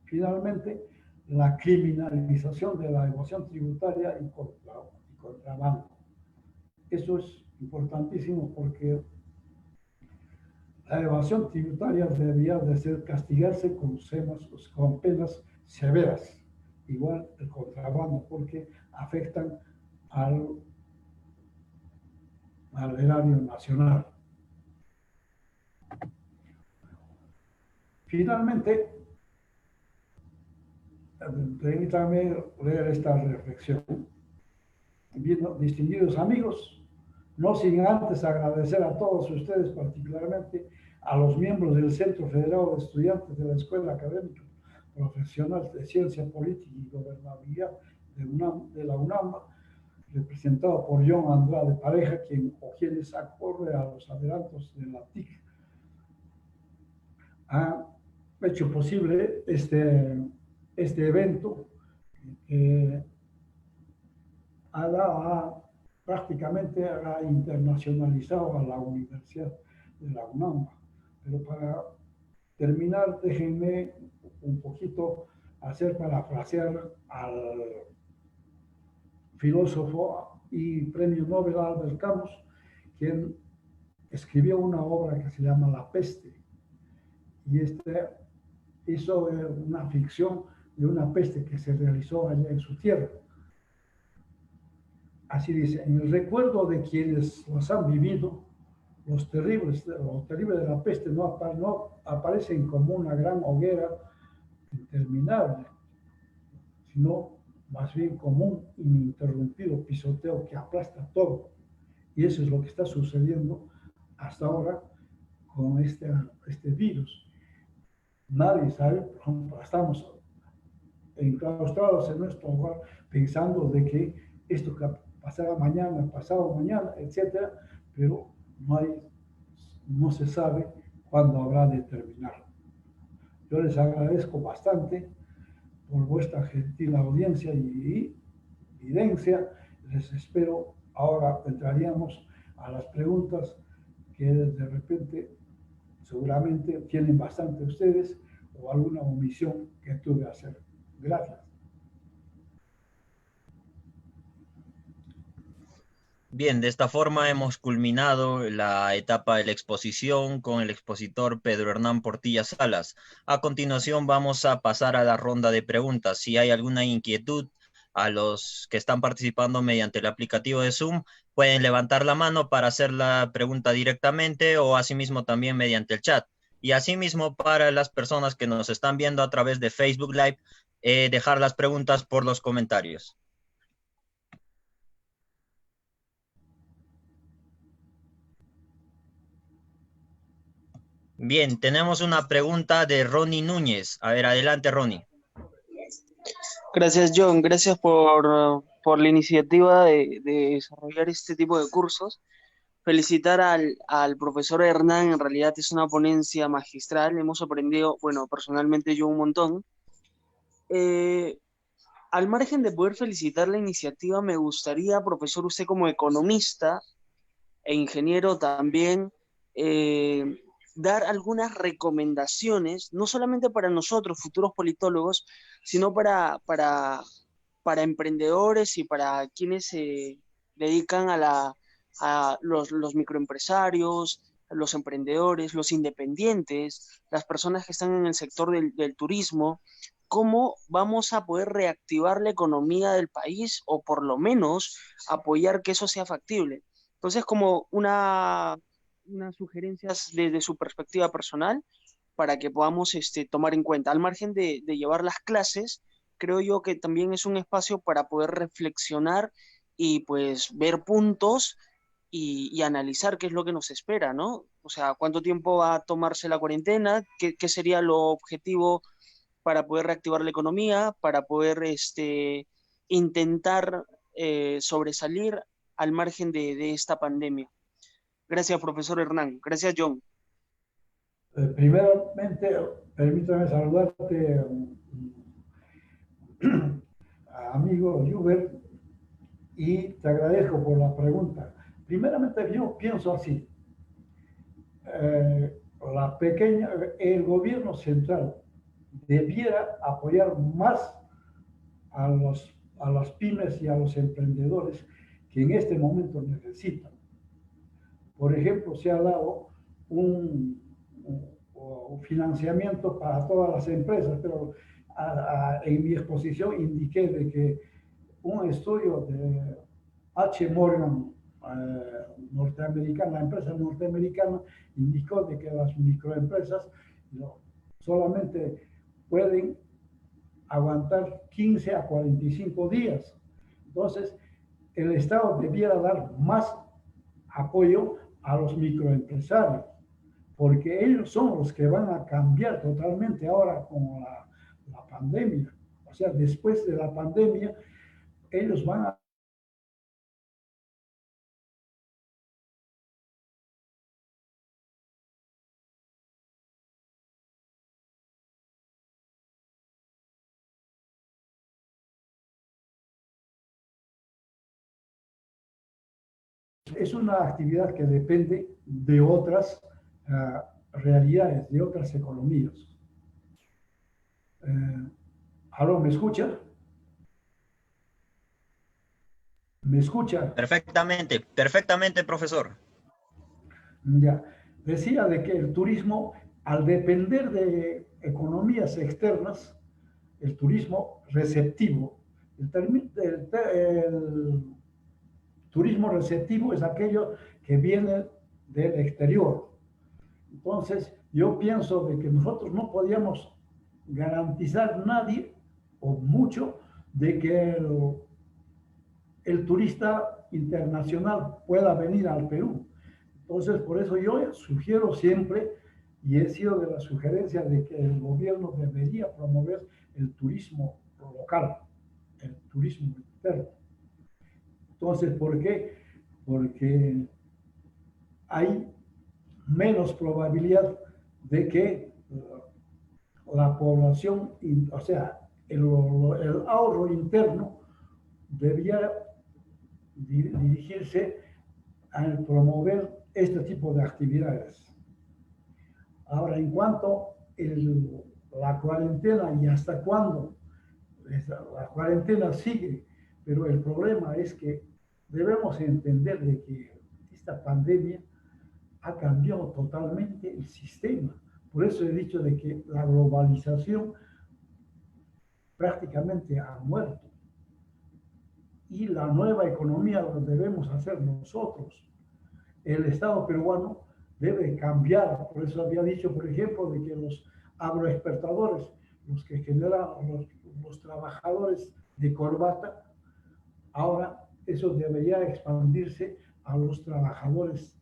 Finalmente, la criminalización de la evasión tributaria y contrabando. Eso es importantísimo porque la evasión tributaria debería de ser castigarse con penas severas, igual el contrabando, porque afectan al erario nacional. Finalmente, permítanme leer esta reflexión. Distinguidos amigos, no sin antes agradecer a todos ustedes, particularmente a los miembros del Centro Federado de Estudiantes de la Escuela Académica Profesional de Ciencia Política y Gobernabilidad de la UNAM, representado por John Andrade Pareja, quienes acorde a los adelantos de la TIC, ha hecho posible este evento que prácticamente ha internacionalizado a la Universidad de la UNAM. Pero para terminar, déjenme un poquito parafrasear al filósofo y premio Nobel Albert Camus, quien escribió una obra que se llama La Peste. Y hizo una ficción de una peste que se realizó allá en su tierra. Así dice: en el recuerdo de quienes los han vivido, lo terrible de la peste no aparecen como una gran hoguera interminable, sino más bien como un ininterrumpido pisoteo que aplasta todo. Y eso es lo que está sucediendo hasta ahora con este virus. Nadie sabe, por ejemplo, estamos enclaustrados en nuestro hogar pensando de que esto pasará mañana, pasado mañana, etcétera, pero no se sabe cuándo habrá de terminar. Yo les agradezco bastante por vuestra gentil audiencia y evidencia. Les espero. Ahora entraríamos a las preguntas que de repente seguramente tienen bastante ustedes o alguna omisión que tuve que hacer. Gracias. Bien, de esta forma hemos culminado la etapa de la exposición con el expositor Pedro Hernán Portilla Salas. A continuación vamos a pasar a la ronda de preguntas. Si hay alguna inquietud a los que están participando mediante el aplicativo de Zoom, pueden levantar la mano para hacer la pregunta directamente o asimismo también mediante el chat. Y asimismo para las personas que nos están viendo a través de Facebook Live, dejar las preguntas por los comentarios. Bien, tenemos una pregunta de Ronnie Núñez. A ver, adelante, Ronnie. Gracias, John. Gracias por la iniciativa de desarrollar este tipo de cursos. Felicitar al profesor Hernán, en realidad es una ponencia magistral. Hemos aprendido, bueno, personalmente yo un montón. Al margen de poder felicitar la iniciativa, me gustaría, profesor, usted como economista e ingeniero también, dar algunas recomendaciones, no solamente para nosotros, futuros politólogos, sino para emprendedores y para quienes se dedican a los microempresarios, los emprendedores, los independientes, las personas que están en el sector del turismo, cómo vamos a poder reactivar la economía del país o por lo menos apoyar que eso sea factible. Entonces, como unas sugerencias desde su perspectiva personal para que podamos tomar en cuenta. Al margen de llevar las clases, creo yo que también es un espacio para poder reflexionar y pues ver puntos y analizar qué es lo que nos espera, ¿no? O sea, cuánto tiempo va a tomarse la cuarentena, qué sería lo objetivo para poder reactivar la economía, para poder intentar sobresalir al margen de esta pandemia. Gracias, profesor Hernán. Gracias, John. Primeramente, permítame saludarte, amigo Hubert, y te agradezco por la pregunta. Primeramente, yo pienso así. El gobierno central debiera apoyar más a las pymes y a los emprendedores que en este momento necesitan. Por ejemplo, se ha dado un financiamiento para todas las empresas, pero en mi exposición indiqué de que un estudio de H. Morgan norteamericana, la empresa norteamericana, indicó de que las microempresas solamente pueden aguantar 15 a 45 días. Entonces, el Estado debiera dar más apoyo a los microempresarios, porque ellos son los que van a cambiar totalmente ahora con la pandemia. O sea, después de la pandemia, ellos van a es una actividad que depende de otras realidades, de otras economías. ¿Aló, me escucha? ¿Me escucha? Perfectamente, perfectamente, profesor. Ya. Decía de que el turismo, al depender de economías externas, el turismo receptivo, el turismo receptivo es aquello que viene del exterior. Entonces, yo pienso de que nosotros no podíamos garantizar nadie o mucho de que el turista internacional pueda venir al Perú. Entonces, por eso yo sugiero siempre, y he sido de la sugerencia de que el gobierno debería promover el turismo local, el turismo interno. Entonces, ¿por qué? Porque hay menos probabilidad de que la población, o sea, el ahorro interno debía dirigirse a promover este tipo de actividades. Ahora, en cuanto a la cuarentena y hasta cuándo, la cuarentena sigue, pero el problema es que debemos entender de que esta pandemia ha cambiado totalmente el sistema. Por eso he dicho de que la globalización prácticamente ha muerto. Y la nueva economía lo debemos hacer nosotros. El Estado peruano debe cambiar. Por eso había dicho, por ejemplo, de que los agroexportadores, los que generan los trabajadores de corbata, ahora eso debería expandirse a los trabajadores,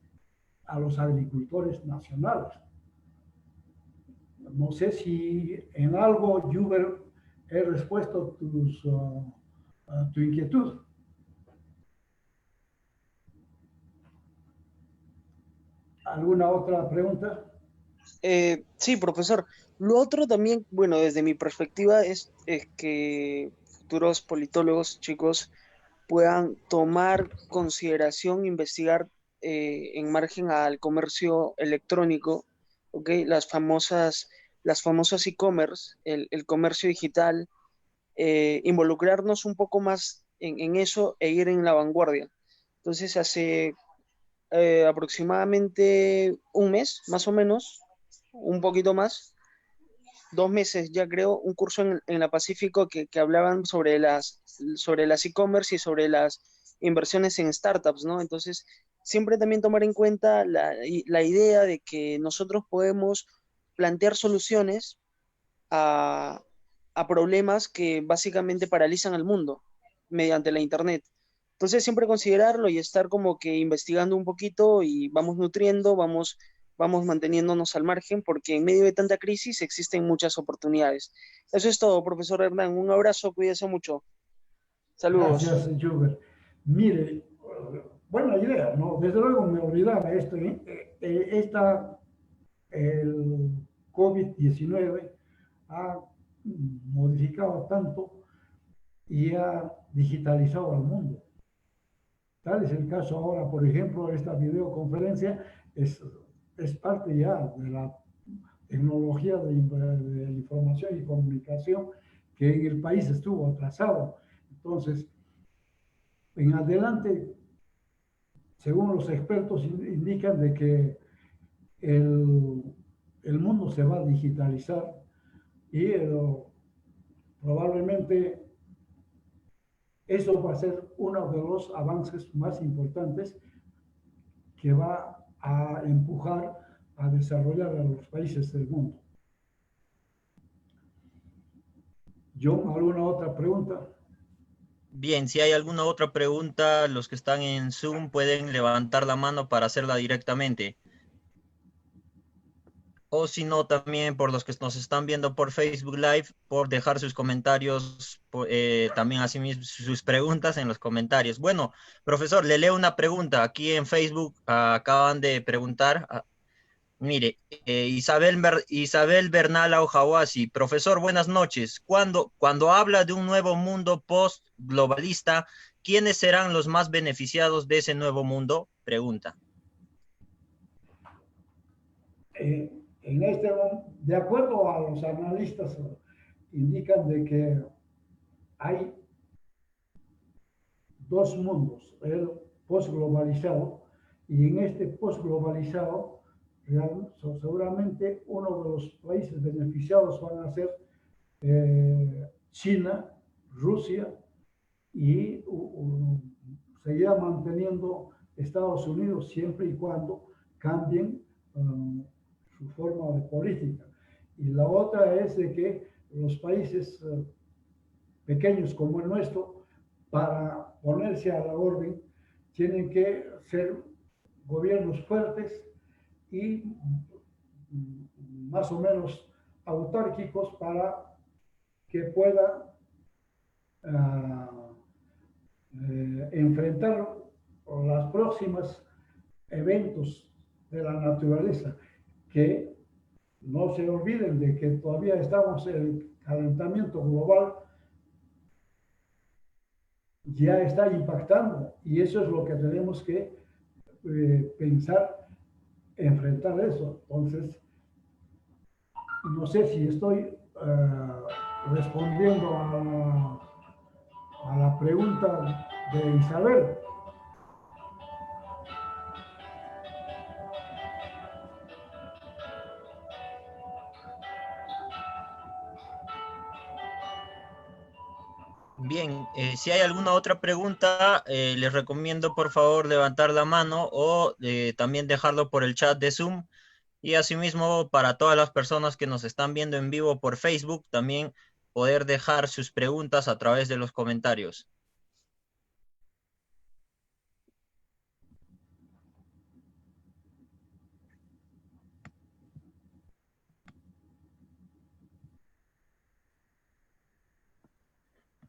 a los agricultores nacionales. No sé si en algo, Juber, he respuesto tu inquietud. ¿Alguna otra pregunta? Sí, profesor. Lo otro también, bueno, desde mi perspectiva es que futuros politólogos, chicos, puedan tomar consideración, investigar en margen al comercio electrónico, ¿ok? Las famosas e-commerce, el comercio digital, involucrarnos un poco más en eso e ir en la vanguardia. Entonces, hace aproximadamente un mes, más o menos, un poquito más, 2 meses ya creo, un curso en la Pacífico que hablaban sobre las e-commerce y sobre las inversiones en startups, ¿no? Entonces, siempre también tomar en cuenta la idea de que nosotros podemos plantear soluciones a, a problemas que básicamente paralizan al mundo mediante la Internet. Entonces, siempre considerarlo y estar como que investigando un poquito y vamos nutriendo, vamos manteniéndonos al margen, porque en medio de tanta crisis existen muchas oportunidades. Eso es todo, profesor Hernán. Un abrazo, cuídese mucho. Saludos. Gracias, Juber. Mire, buena idea, ¿no? Desde luego me olvidaba esto, el COVID-19 ha modificado tanto y ha digitalizado al mundo. Tal es el caso ahora, por ejemplo, esta videoconferencia es parte ya de la tecnología de información y comunicación que en el país estuvo atrasado. Entonces, en adelante, según los expertos indican de que el, el mundo se va a digitalizar y probablemente eso va a ser uno de los avances más importantes que va a empujar a desarrollar a los países del mundo. John, ¿alguna otra pregunta? Bien, si hay alguna otra pregunta, los que están en Zoom pueden levantar la mano para hacerla directamente. O si no, también por los que nos están viendo por Facebook Live, por dejar sus comentarios, también así mismo sus preguntas en los comentarios. Bueno, profesor, le leo una pregunta. Aquí en Facebook acaban de preguntar. Mire, Isabel Bernal Aujahuasi, profesor, buenas noches. Cuando habla de un nuevo mundo post-globalista, ¿quiénes serán los más beneficiados de ese nuevo mundo? Pregunta. De acuerdo a los analistas, indican de que hay dos mundos, el postglobalizado, y en este postglobalizado, seguramente uno de los países beneficiados van a ser China, Rusia y seguirá manteniendo Estados Unidos siempre y cuando cambien su forma de política. Y la otra es de que los países pequeños como el nuestro, para ponerse a la orden, tienen que ser gobiernos fuertes y más o menos autárquicos para que puedan enfrentar los próximos eventos de la naturaleza que no se olviden de que todavía estamos en el calentamiento global, ya está impactando y eso es lo que tenemos que pensar, enfrentar eso. Entonces, no sé si estoy respondiendo a la pregunta de Isabel. Bien, si hay alguna otra pregunta, les recomiendo por favor levantar la mano o también dejarlo por el chat de Zoom. Y asimismo, para todas las personas que nos están viendo en vivo por Facebook, también poder dejar sus preguntas a través de los comentarios.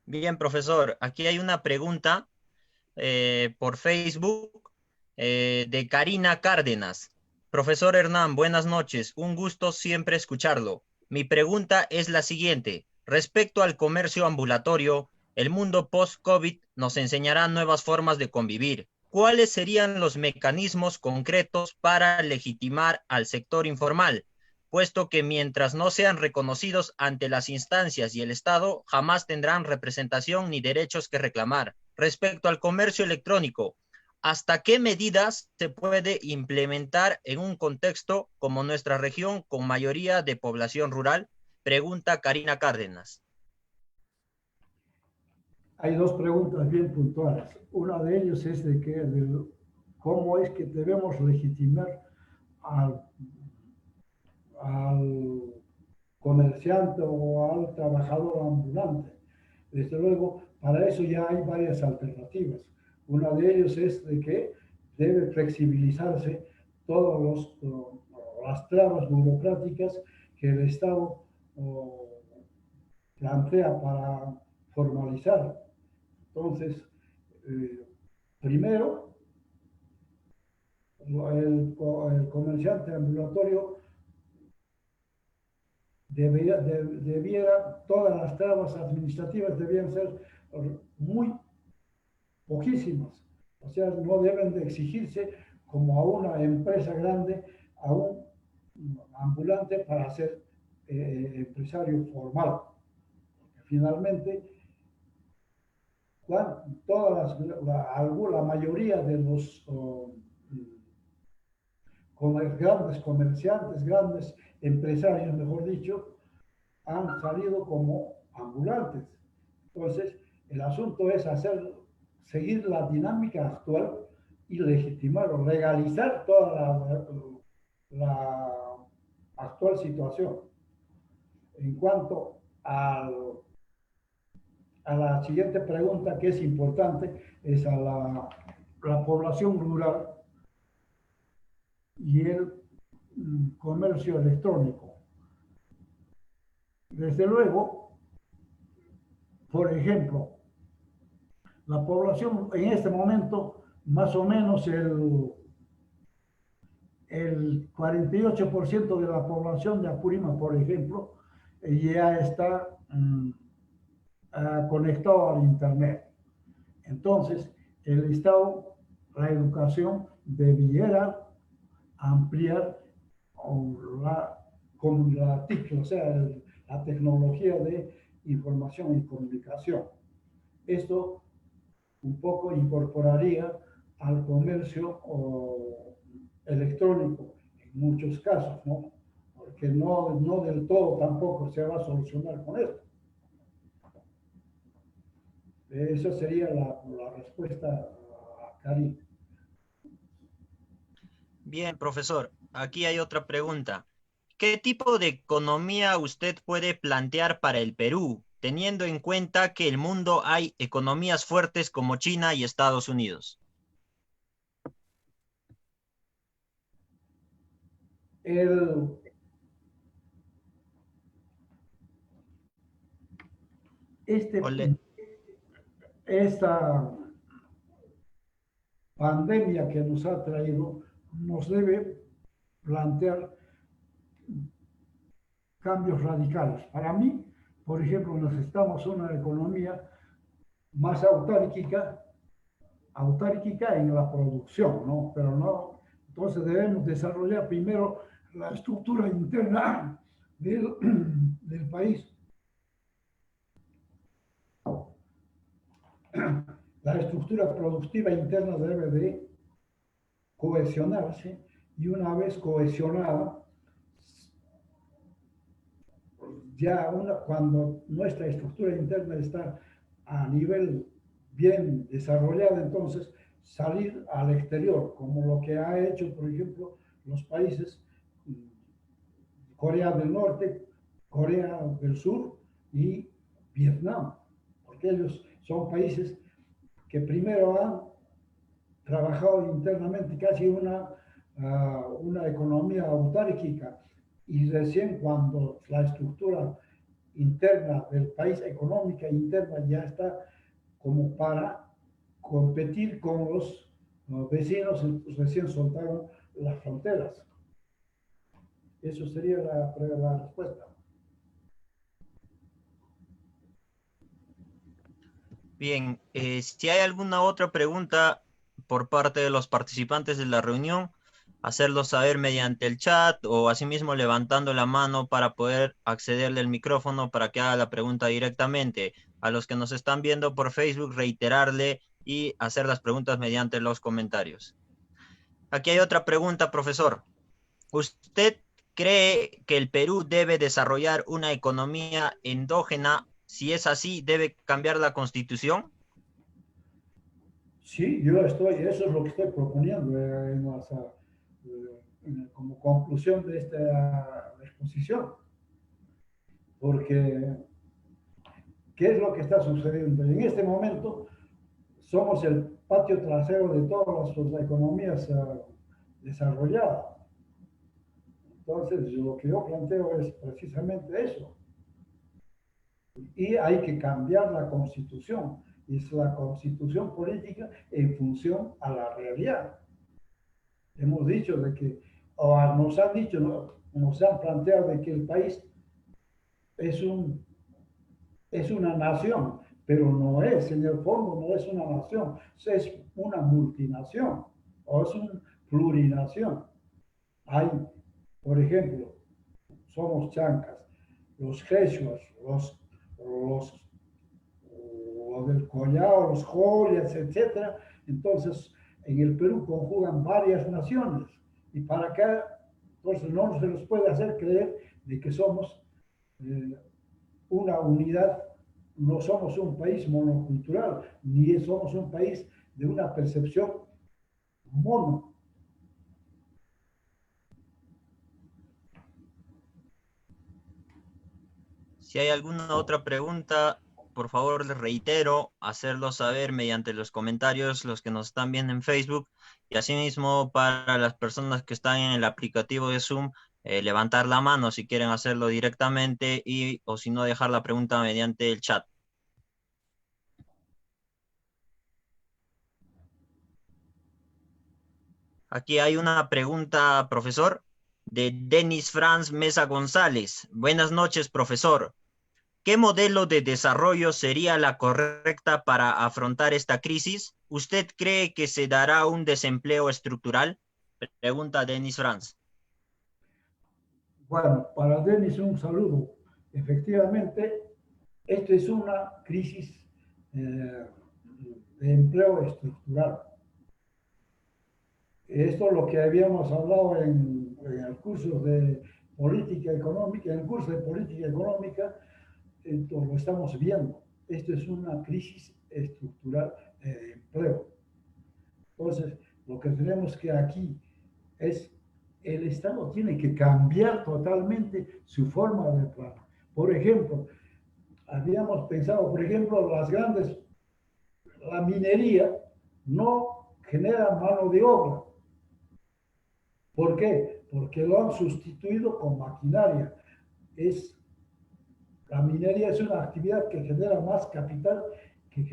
Bien, profesor, aquí hay una pregunta por Facebook de Karina Cárdenas. Profesor Hernán, buenas noches. Un gusto siempre escucharlo. Mi pregunta es la siguiente. Respecto al comercio ambulatorio, el mundo post-COVID nos enseñará nuevas formas de convivir. ¿Cuáles serían los mecanismos concretos para legitimar al sector informal? Puesto que mientras no sean reconocidos ante las instancias y el Estado, jamás tendrán representación ni derechos que reclamar. Respecto al comercio electrónico, ¿hasta qué medidas se puede implementar en un contexto como nuestra región con mayoría de población rural? Pregunta Karina Cárdenas. Hay dos preguntas bien puntuales. Una de ellas es cómo es que debemos legitimar al, al comerciante o al trabajador ambulante. Desde luego, para eso ya hay varias alternativas. Una de ellas es de que debe flexibilizarse todas las trabas burocráticas que el Estado plantea para formalizar. Entonces, primero, el comerciante ambulatorio todas las trabas administrativas debían ser muy poquísimas. O sea, no deben de exigirse como a una empresa grande, a un ambulante para ser empresario formal. Finalmente, la mayoría de los grandes comerciantes, grandes empresarios, mejor dicho, han salido como ambulantes. Entonces, el asunto es seguir la dinámica actual y legitimar o legalizar toda la actual situación. En cuanto a la siguiente pregunta, que es importante, es a la población rural y el comercio electrónico. Desde luego, por ejemplo, la población en este momento, más o menos el 48% de la población de Apurímac, por ejemplo, ya está conectado al Internet. Entonces, el Estado, la educación, debiera ampliar con la TIC, o sea, la tecnología de información y comunicación. Esto un poco incorporaría al comercio electrónico en muchos casos, ¿no? Porque no del todo tampoco se va a solucionar con esto. Esa sería la respuesta a Karim. Bien, profesor, aquí hay otra pregunta. ¿Qué tipo de economía usted puede plantear para el Perú, teniendo en cuenta que en el mundo hay economías fuertes como China y Estados Unidos? Esta pandemia que nos ha traído nos debe plantear cambios radicales. Para mí, por ejemplo, necesitamos una economía más autárquica en la producción, ¿no? Pero no, entonces debemos desarrollar primero la estructura interna del país. La estructura productiva interna debe de cohesionarse y una vez cohesionada, cuando nuestra estructura interna está a nivel bien desarrollada, entonces salir al exterior, como lo que ha hecho, por ejemplo, los países Corea del Norte, Corea del Sur y Vietnam, porque ellos son países que primero han trabajado internamente casi una economía autárquica y recién cuando la estructura interna del país, económica interna, ya está como para competir con los vecinos, recién soltaron las fronteras. Eso sería la respuesta. Bien, si hay alguna otra pregunta por parte de los participantes de la reunión, hacerlo saber mediante el chat o asimismo levantando la mano para poder accederle al micrófono para que haga la pregunta directamente. A los que nos están viendo por Facebook, reiterarle y hacer las preguntas mediante los comentarios. Aquí hay otra pregunta, profesor. ¿Usted cree que el Perú debe desarrollar una economía endógena? Si es así, ¿debe cambiar la Constitución? Sí, eso es lo que estoy proponiendo como conclusión de esta exposición. Porque, ¿qué es lo que está sucediendo? En este momento somos el patio trasero de todas las economías desarrolladas. Entonces, lo que yo planteo es precisamente eso. Y hay que cambiar la Constitución. Es la Constitución política en función a la realidad. Hemos dicho de que, o nos han dicho, ¿no? Nos han planteado de que el país es una nación, pero no es, en el fondo no es una nación, es una multinación o es una plurinación. Hay, por ejemplo, somos chancas, los quechuas, los del Collao, los joyas, etcétera. Entonces, en el Perú conjugan varias naciones y para acá, entonces no se nos puede hacer creer de que somos una unidad, no somos un país monocultural, ni somos un país de una percepción mono. Si hay alguna otra pregunta, por favor les reitero, hacerlo saber mediante los comentarios, los que nos están viendo en Facebook, y asimismo para las personas que están en el aplicativo de Zoom, levantar la mano si quieren hacerlo directamente o si no dejar la pregunta mediante el chat. Aquí hay una pregunta, profesor, de Denis Franz Mesa González. Buenas noches, profesor. ¿Qué modelo de desarrollo sería la correcta para afrontar esta crisis? ¿Usted cree que se dará un desempleo estructural? Pregunta Denis Franz. Bueno, para Denis un saludo. Efectivamente, esto es una crisis de empleo estructural. Esto es lo que habíamos hablado en el curso de política económica, en el curso de política económica, lo estamos viendo. Esto es una crisis estructural de empleo. Entonces, lo que tenemos que aquí es, el Estado tiene que cambiar totalmente su forma de plan. Por ejemplo, habíamos pensado, por ejemplo, la minería no genera mano de obra. ¿Por qué? Porque lo han sustituido con maquinaria. La minería es una actividad que genera más capital que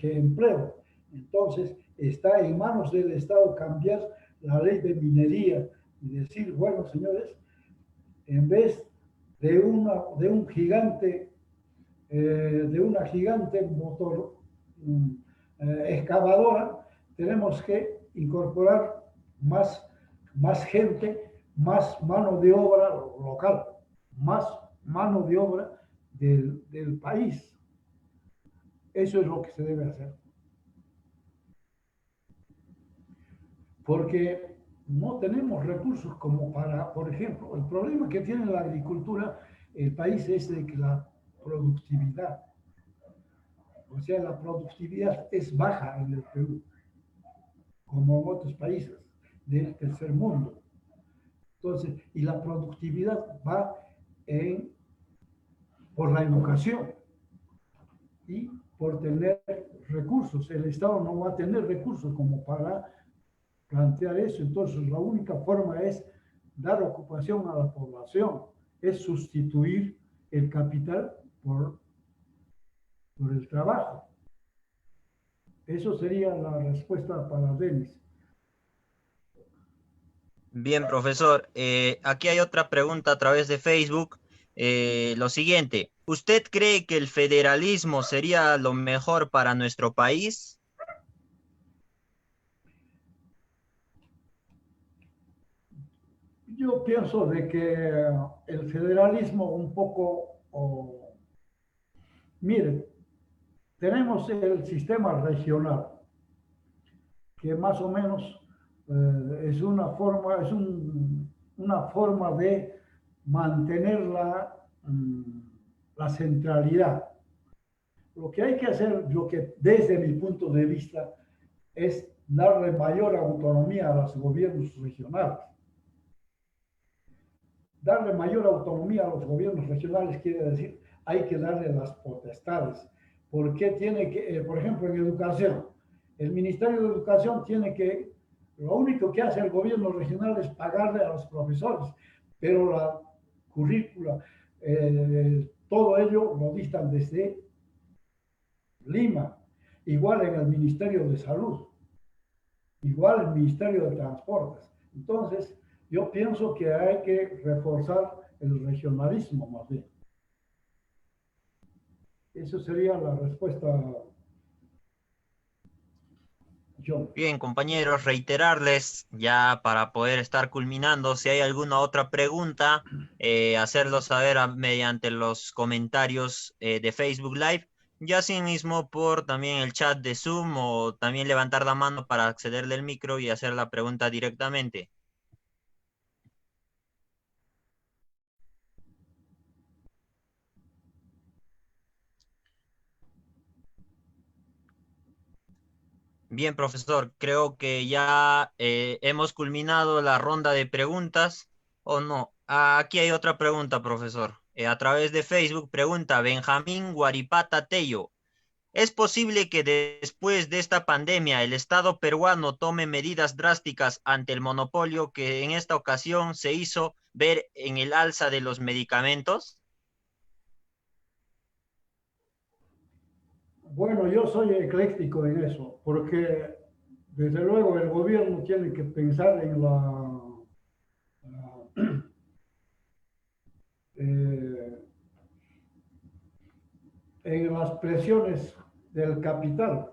empleo. Entonces, está en manos del Estado cambiar la ley de minería y decir, bueno, señores, en vez de un gigante, de una gigante motor excavadora, tenemos que incorporar más gente, más mano de obra local, más mano de obra del país. Eso es lo que se debe hacer. Porque no tenemos recursos como para, por ejemplo, el problema que tiene la agricultura, el país es de que la productividad, o sea, la productividad es baja en el Perú, como en otros países del tercer mundo. Entonces, y la productividad va por la educación y por tener recursos. El Estado no va a tener recursos como para plantear eso. Entonces, la única forma es dar ocupación a la población, es sustituir el capital por el trabajo. Eso sería la respuesta para Denis. Bien, profesor. Aquí hay otra pregunta a través de Facebook. Lo siguiente, ¿usted cree que el federalismo sería lo mejor para nuestro país? Yo pienso de que el federalismo un poco, miren, tenemos el sistema regional, que más o menos es una forma de mantener la centralidad. Lo que hay que hacer, lo que desde mi punto de vista, es darle mayor autonomía a los gobiernos regionales. Darle mayor autonomía a los gobiernos regionales quiere decir, hay que darle las potestades. ¿Por qué tiene que, por ejemplo, en educación? El Ministerio de Educación tiene que, lo único que hace el gobierno regional es pagarle a los profesores, pero la currícula, todo ello lo dictan desde Lima, igual en el Ministerio de Salud, igual el Ministerio de Transportes. Entonces, yo pienso que hay que reforzar el regionalismo más bien. Esa sería la respuesta, John. Bien, compañeros, reiterarles ya para poder estar culminando, si hay alguna otra pregunta, hacerlo saber mediante los comentarios de Facebook Live, ya así mismo por también el chat de Zoom o también levantar la mano para accederle al micro y hacer la pregunta directamente. Bien, profesor, creo que ya hemos culminado la ronda de preguntas, ¿o no? Aquí hay otra pregunta, profesor. A través de Facebook pregunta Benjamín Guaripata Tello. ¿Es posible que después de esta pandemia el Estado peruano tome medidas drásticas ante el monopolio que en esta ocasión se hizo ver en el alza de los medicamentos? Bueno, yo soy ecléctico en eso, porque desde luego el gobierno tiene que pensar eh, en las presiones del capital.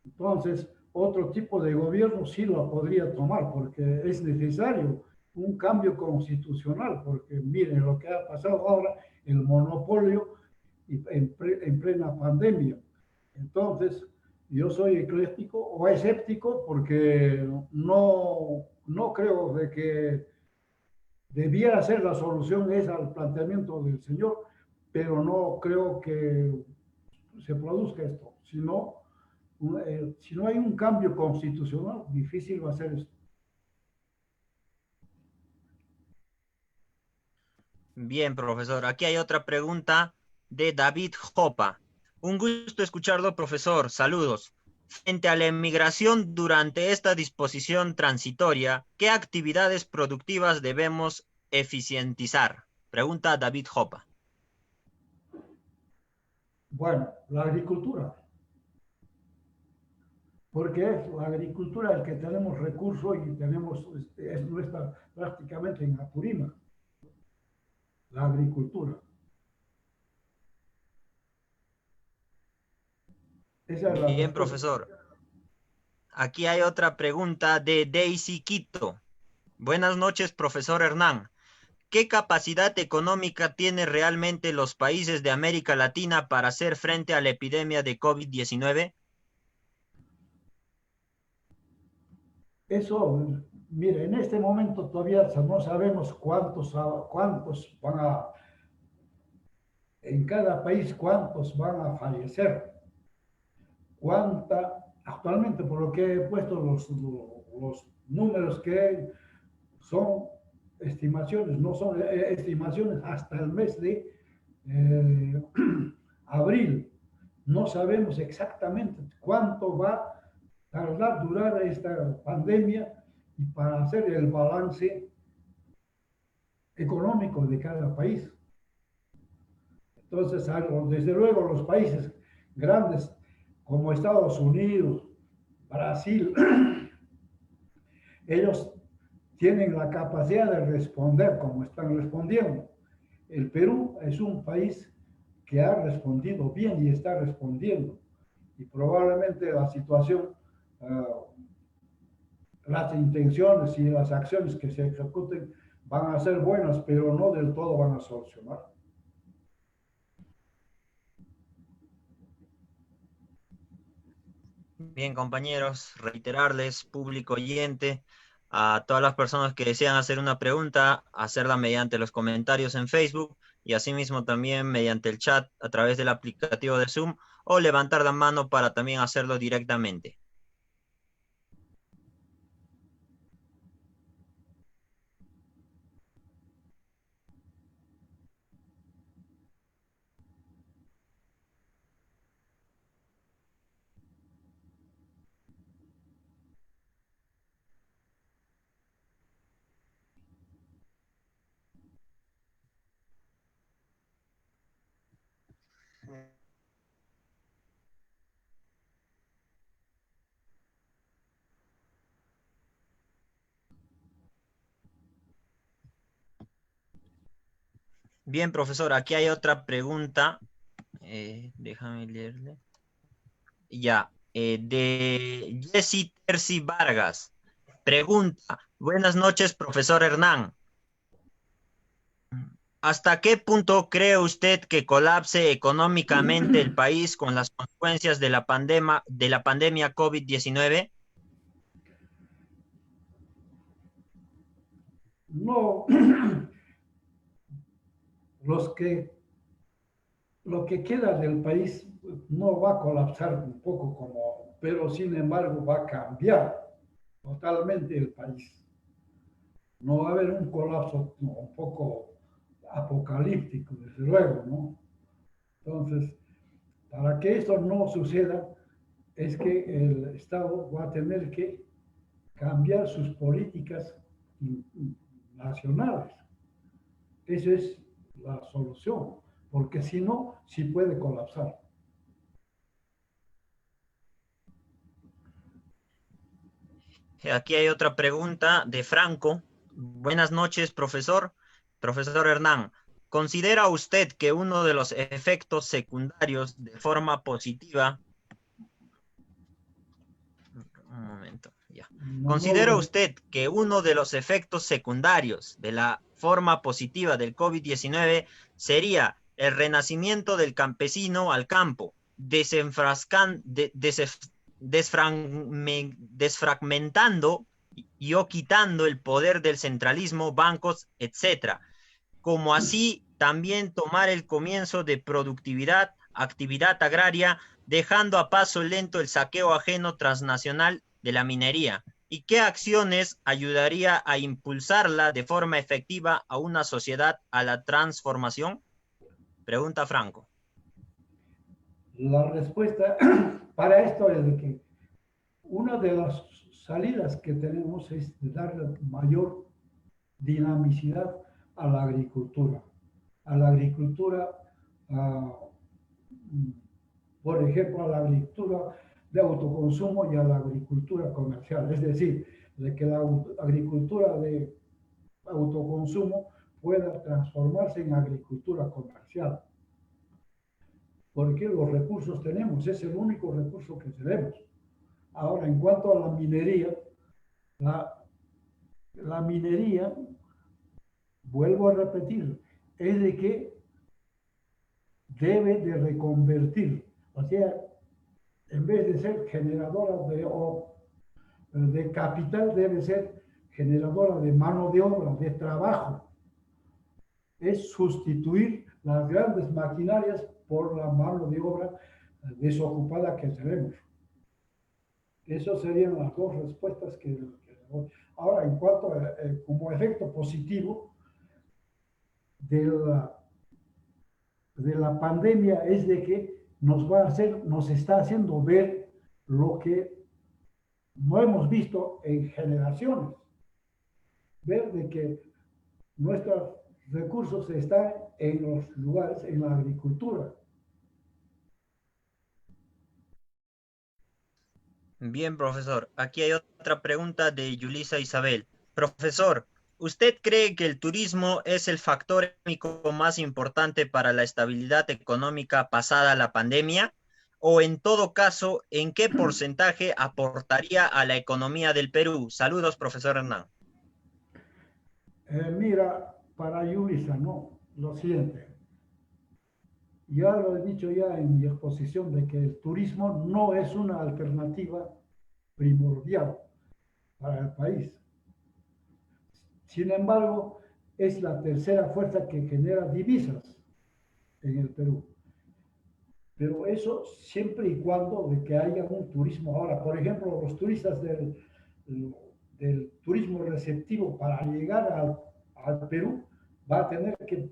Entonces, otro tipo de gobierno sí lo podría tomar, porque es necesario un cambio constitucional, porque miren lo que ha pasado ahora, el monopolio en plena pandemia. Entonces, yo soy ecléctico o escéptico porque no creo de que debiera ser la solución esa al planteamiento del señor, pero no creo que se produzca esto. Si no hay un cambio constitucional, difícil va a ser esto. Bien, profesor. Aquí hay otra pregunta de David Jopa. Un gusto escucharlo, profesor. Saludos. Frente a la emigración durante esta disposición transitoria, ¿qué actividades productivas debemos eficientizar? Pregunta David Jopa. Bueno, la agricultura, porque es la agricultura el que tenemos recursos y tenemos, es nuestra prácticamente en Apurímac. la agricultura. Esa es la Bien, respuesta. profesor. Aquí hay otra pregunta de Daisy Quito. Buenas noches, profesor Hernán. ¿Qué capacidad económica tienen realmente los países de América Latina para hacer frente a la epidemia de COVID-19? Eso, mire, en este momento todavía no sabemos cuántos van a, en cada país, cuántos van a fallecer. Actualmente, por lo que he puesto los números que son estimaciones, no son estimaciones hasta el mes de eh, abril. No sabemos exactamente cuánto va a tardar durar esta pandemia y para hacer el balance económico de cada país. Entonces, desde luego, los países grandes como Estados Unidos, Brasil, ellos tienen la capacidad de responder como están respondiendo. El Perú es un país que ha respondido bien y está respondiendo. Y probablemente la situación, las intenciones y las acciones que se ejecuten van a ser buenas, pero no del todo van a solucionar. Bien, compañeros, reiterarles, público oyente, a todas las personas que desean hacer una pregunta, hacerla mediante los comentarios en Facebook y asimismo también mediante el chat a través del aplicativo de Zoom o levantar la mano para también hacerlo directamente. Bien, profesor, aquí hay otra pregunta. Déjame leerle. Ya, de Jessy Terci Vargas. Pregunta, buenas noches, profesor Hernán. ¿Hasta qué punto cree usted que colapse económicamente el país con las consecuencias de la pandemia COVID-19? No, los que, lo que queda del país no va a colapsar un poco como, pero sin embargo va a cambiar totalmente el país. No va a haber un colapso un poco apocalíptico, desde luego, ¿no? Entonces, para que esto no suceda, es que el Estado va a tener que cambiar sus políticas nacionales. Esa es la solución, porque si no, sí puede colapsar. Aquí hay otra pregunta de Franco. Buenas noches, profesor. Profesor Hernán, ¿considera usted que uno de los efectos secundarios de forma positiva... Un momento, ya. ¿Considera usted que uno de los efectos secundarios de la forma positiva del COVID-19 sería el renacimiento del campesino al campo, desfragmentando y o quitando el poder del centralismo, bancos, etcétera? Como así también tomar el comienzo de productividad, actividad agraria, dejando a paso lento el saqueo ajeno transnacional de la minería. ¿Y qué acciones ayudaría a impulsarla de forma efectiva a una sociedad a la transformación? Pregunta Franco. La respuesta para esto es de que una de las salidas que tenemos es de darle mayor dinamicidad a la agricultura. A la agricultura, por ejemplo, a la agricultura de autoconsumo y a la agricultura comercial. Es decir, de que la agricultura de autoconsumo pueda transformarse en agricultura comercial. Porque los recursos tenemos, es el único recurso que tenemos. Ahora, en cuanto a la minería, la minería, vuelvo a repetir, es de que debe de reconvertir, o sea, en vez de ser generadora de capital, debe ser generadora de mano de obra, de trabajo. Es sustituir las grandes maquinarias por la mano de obra desocupada que tenemos. Esas serían las dos respuestas que doy. Ahora, en cuanto a, como efecto positivo de la pandemia, es de que nos está haciendo ver lo que no hemos visto en generaciones. Ver de que nuestros recursos están en los lugares, en la agricultura. Bien, profesor. Aquí hay otra pregunta de Yulisa Isabel. Profesor, ¿usted cree que el turismo es el factor económico más importante para la estabilidad económica pasada la pandemia? O en todo caso, ¿en qué porcentaje aportaría a la economía del Perú? Saludos, profesor Hernán. Mira, para Yulisa, no, lo siguiente. Ya lo he dicho ya en mi exposición de que el turismo no es una alternativa primordial para el país. Sin embargo, es la tercera fuerza que genera divisas en el Perú. Pero eso siempre y cuando de que haya un turismo. Ahora, por ejemplo, los turistas del turismo receptivo para llegar al Perú va a tener que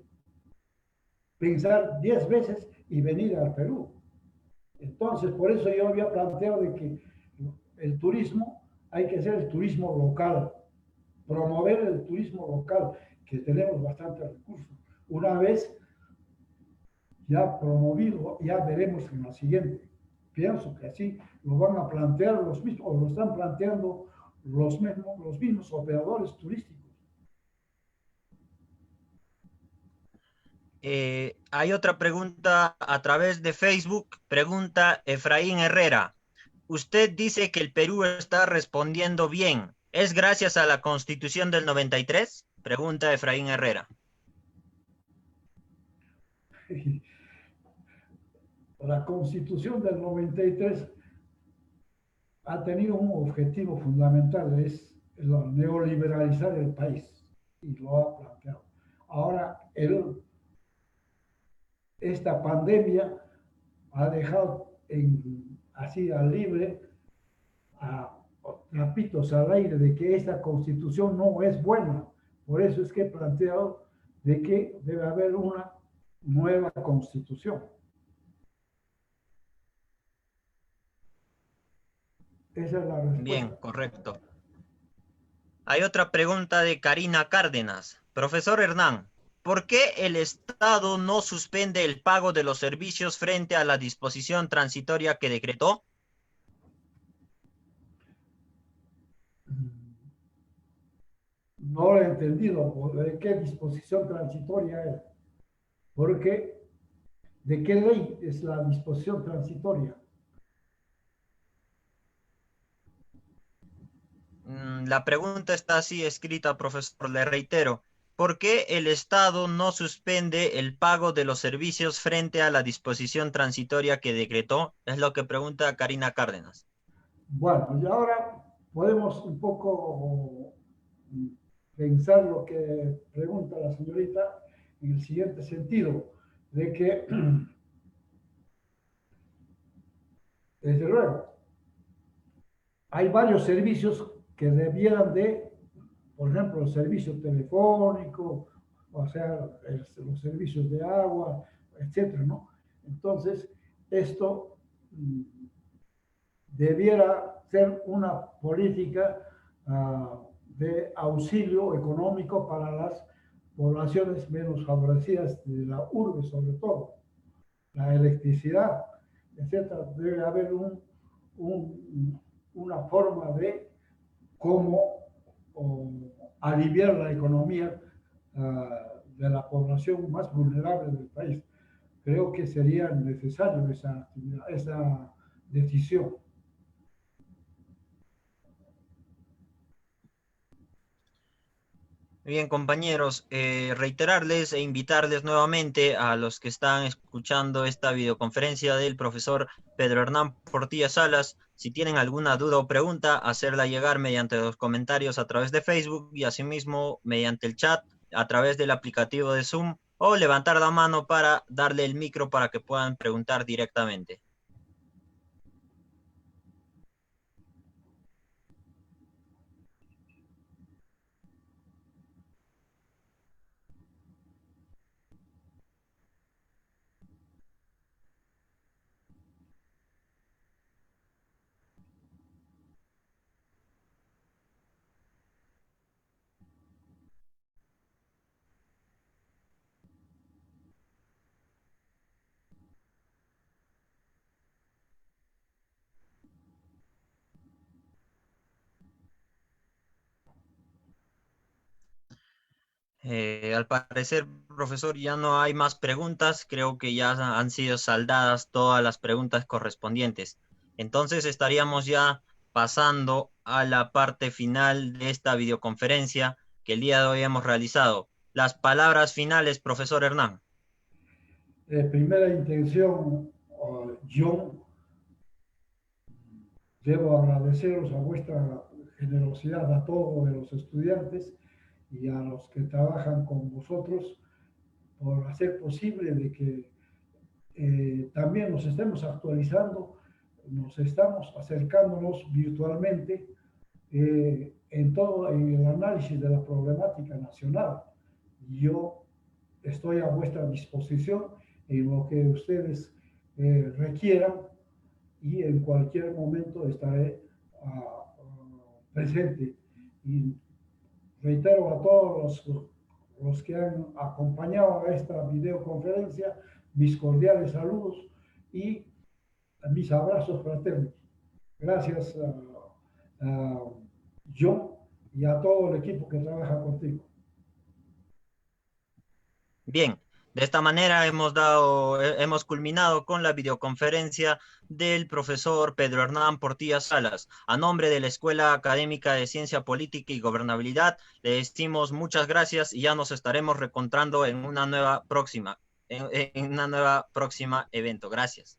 pensar 10 veces y venir al Perú. Entonces, por eso yo había planteado de que el turismo, hay que hacer el turismo local, promover el turismo local, que tenemos bastantes recursos. Una vez ya promovido, ya veremos en la siguiente. Pienso que así lo van a plantear los mismos, o lo están planteando los mismos operadores turísticos. Hay otra pregunta a través de Facebook. Pregunta Efraín Herrera. Usted dice que el Perú está respondiendo bien. ¿Es gracias a la Constitución del 93? Pregunta Efraín Herrera. La Constitución del 93 ha tenido un objetivo fundamental, es neoliberalizar el país, y lo ha planteado. Ahora, esta pandemia ha dejado así al libre a trapitos al aire de que esta constitución no es buena. Por eso es que he planteado de que debe haber una nueva constitución. Esa es la respuesta. Bien, correcto. Hay otra pregunta de Karina Cárdenas. Profesor Hernán, ¿por qué el Estado no suspende el pago de los servicios frente a la disposición transitoria que decretó? No lo he entendido. ¿De qué disposición transitoria es? Porque, ¿de qué ley es la disposición transitoria? La pregunta está así escrita, profesor, le reitero. ¿Por qué el Estado no suspende el pago de los servicios frente a la disposición transitoria que decretó? Es lo que pregunta Karina Cárdenas. Bueno, y ahora podemos un poco pensar lo que pregunta la señorita en el siguiente sentido, de que, desde luego, hay varios servicios que debieran de, por ejemplo, el servicio telefónico, o sea, los servicios de agua, etcétera, ¿no? Entonces, esto debiera ser una política de auxilio económico para las poblaciones menos favorecidas de la urbe, sobre todo. La electricidad, etcétera. Debe haber una forma de cómo aliviar la economía de la población más vulnerable del país. Creo que sería necesario esa decisión. Bien, compañeros, reiterarles e invitarles nuevamente a los que están escuchando esta videoconferencia del profesor Pedro Hernán Portilla Salas, si tienen alguna duda o pregunta, hacerla llegar mediante los comentarios a través de Facebook y asimismo mediante el chat a través del aplicativo de Zoom o levantar la mano para darle el micro para que puedan preguntar directamente. Al parecer, profesor, ya no hay más preguntas. Creo que ya han sido saldadas todas las preguntas correspondientes. Entonces estaríamos ya pasando a la parte final de esta videoconferencia que el día de hoy hemos realizado. Las palabras finales, profesor Hernán. Primera intención, yo debo agradeceros a vuestra generosidad a todos los estudiantes y a los que trabajan con vosotros por hacer posible de que también nos estemos actualizando, nos estamos acercándonos virtualmente en todo en el análisis de la problemática nacional. Yo estoy a vuestra disposición en lo que ustedes requieran y en cualquier momento estaré presente. Y reitero a todos los que han acompañado a esta videoconferencia mis cordiales saludos y mis abrazos fraternos. Gracias a John y a todo el equipo que trabaja contigo. Bien, de esta manera hemos culminado con la videoconferencia del profesor Pedro Hernán Portilla Salas. A nombre de la Escuela Académica de Ciencia Política y Gobernabilidad, le decimos muchas gracias y ya nos estaremos reencontrando en una nueva próxima evento. Gracias.